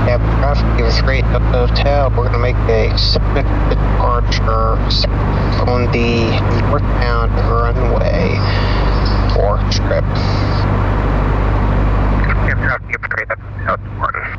Cabin traffic, give us rate up hotel. We're going to make a separate departure on the northbound runway for trip. Cabin traffic, give us rate up hotel departure.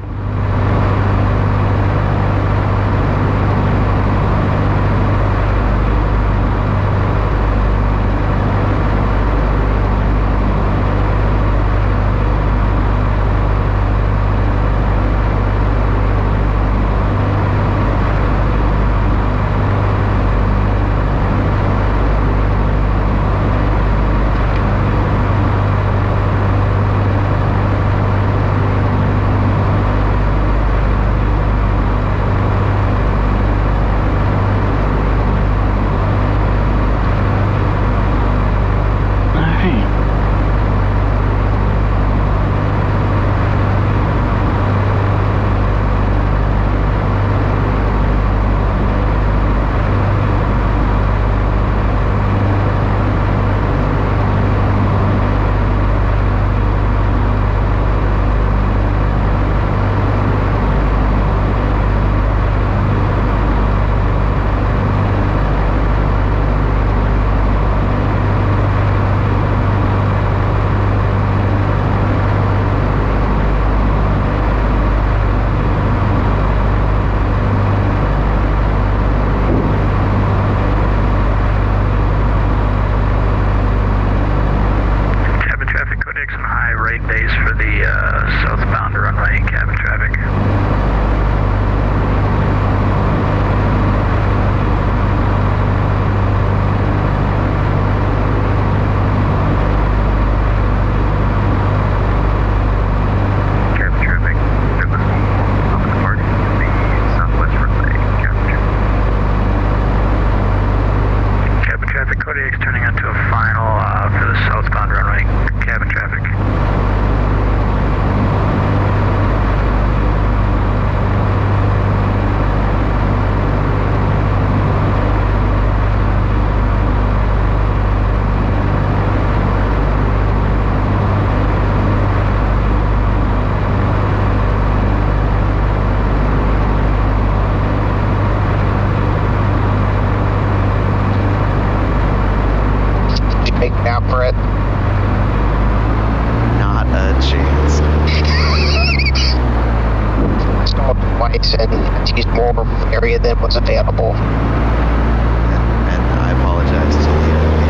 Area than was available. And I apologize to the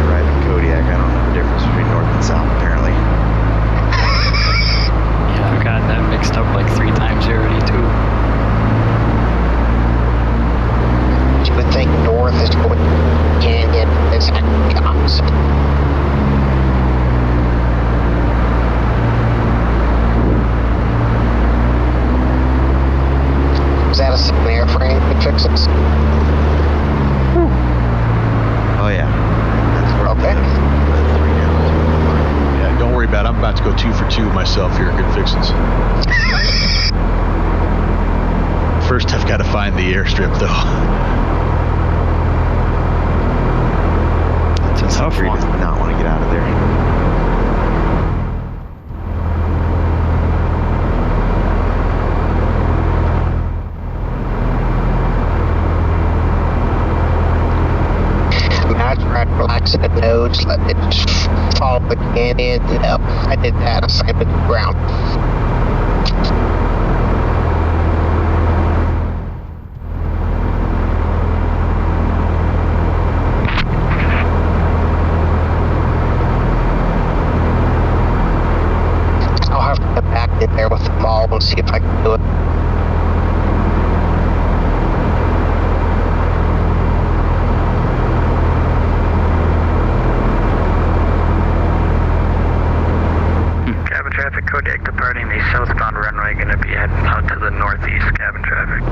arriving Kodiak. I don't know the difference between north and south, apparently. Yeah, I've gotten that mixed up like 3 times already, too. You would think north is going to canyon, it's actually the opposite. Is that a second airframe that fixes? Oh yeah. That's where okay. Yeah, don't worry about it. I'm about to go 2 for 2 myself here. Good fixes. First, I've got to find the airstrip, though. That's a tough one. Does not want to get out of there. Relax at the nose, let it just fall again in and up. I did that, I slammed it to the ground. I'll have to come back in there with the ball and see if I can do it. Traffic Kodiak departing the southbound runway, going to be heading out to the northeast, cabin traffic.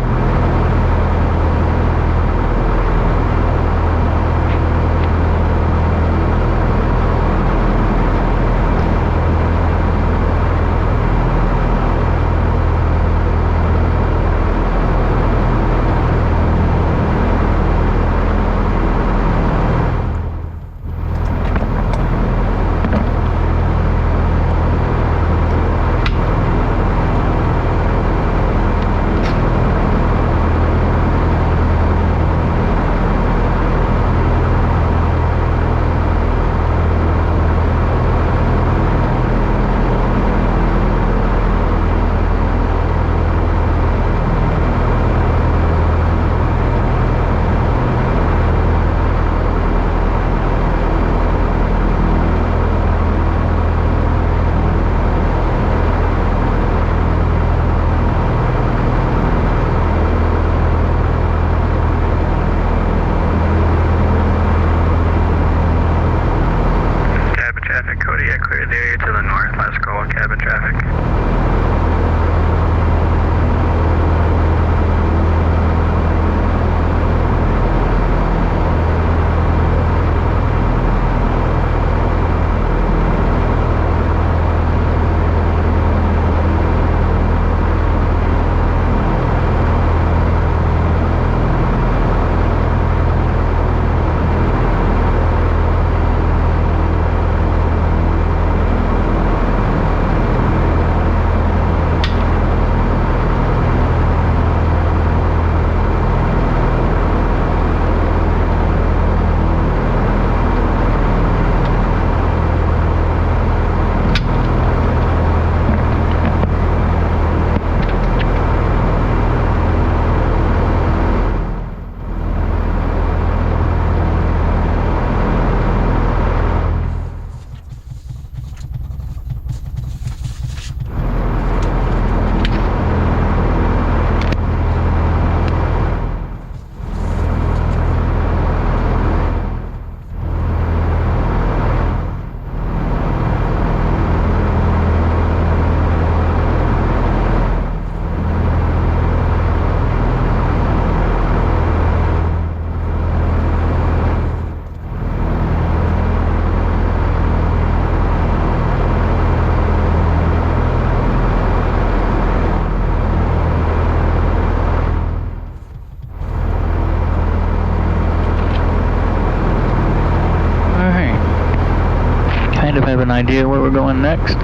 Have an idea where we're going next?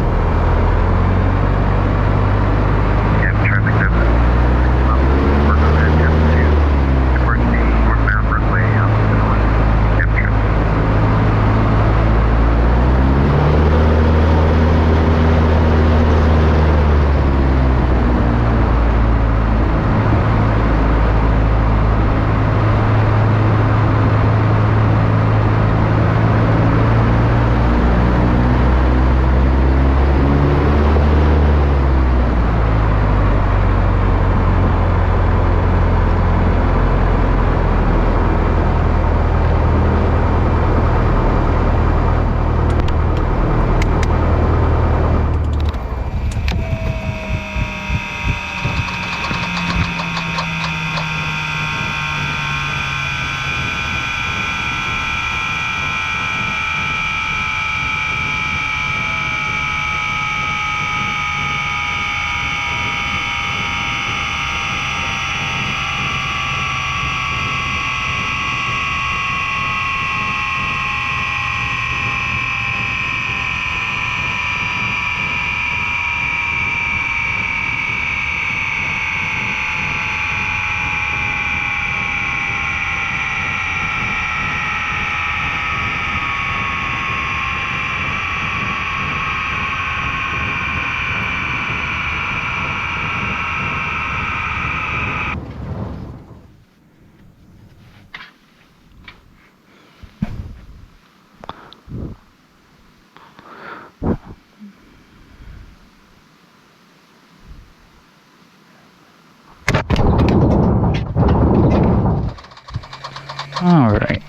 Alright,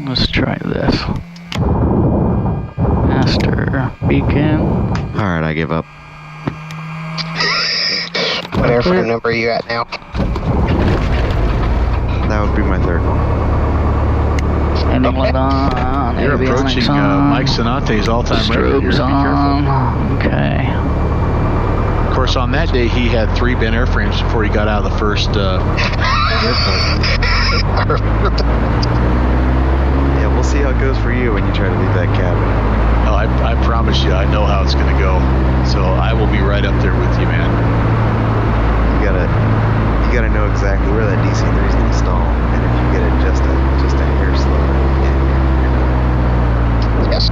let's try this. Master beacon. Alright, I give up. What airframe number are you at now? That would be my third one. Ending light on. You're approaching Mike Sinate's all-time record. Be careful. Okay. Of course, on that day, he had 3 bent airframes before he got out of the first airport. Yeah, we'll see how it goes for you when you try to leave that cabin. Oh, I promise you, I know how it's going to go. So I will be right up there with you, man. You gotta know exactly where that DC-3 is going to stall, and if you get it just a hair slower, Yes.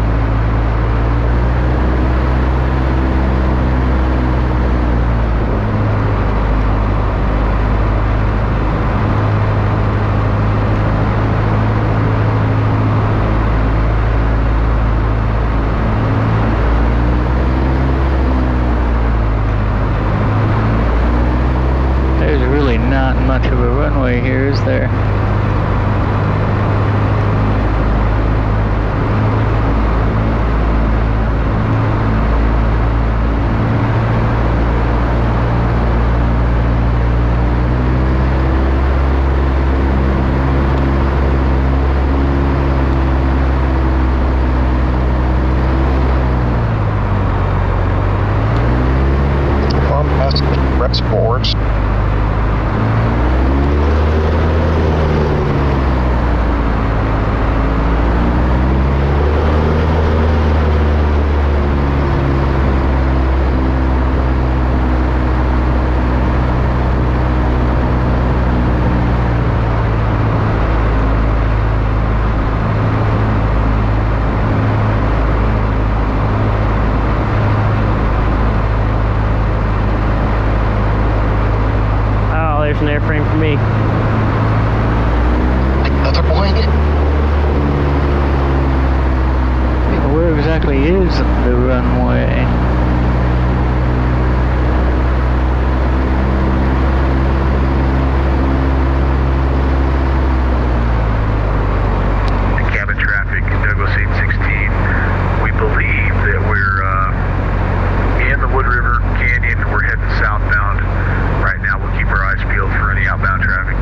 There's really not much of a runway here, is there? Rest boards. There's an airframe for me. Another one? Where exactly is the runway? Cabin traffic, Douglas 816. We believe that we're in the Wood River Canyon. We're heading southbound. Right now, we'll keep our eyes peeled for any outbound traffic.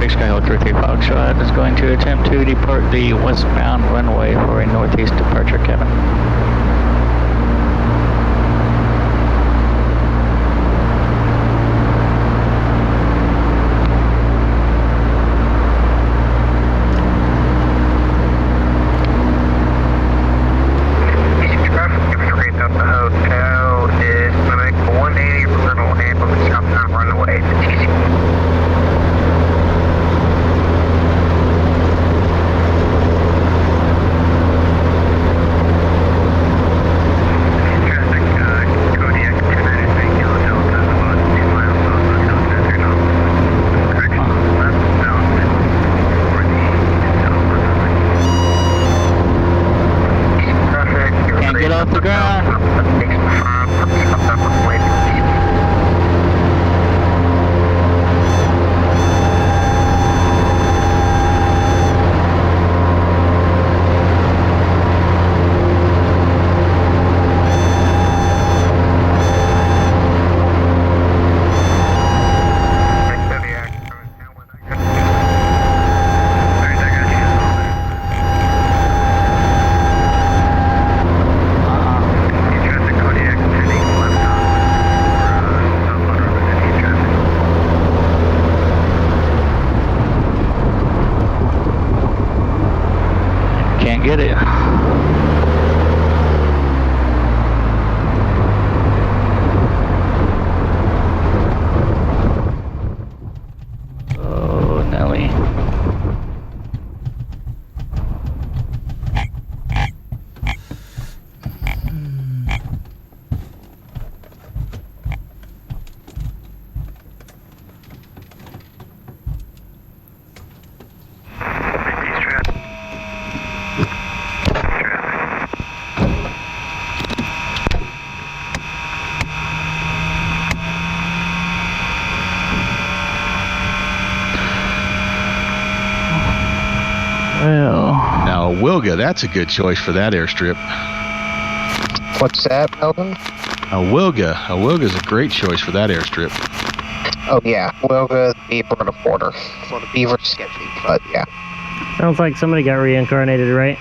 Big Sky Hill 33 Foxtrot is going to attempt to depart the westbound runway for a northeast departure, Kevin. Get it. Oh, Nelly. Well, now Wilga, that's a good choice for that airstrip. What's that, Melvin? Wilga's a great choice for that airstrip. Oh yeah, Wilga, Beaver, and a border. Well, the Beaver's sketchy, but yeah. Sounds like somebody got reincarnated, right?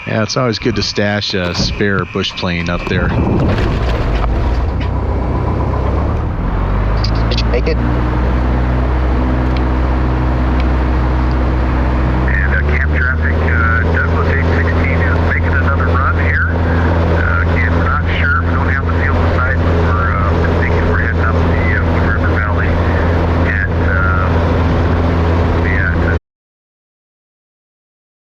Yeah, it's always good to stash a spare bush plane up there.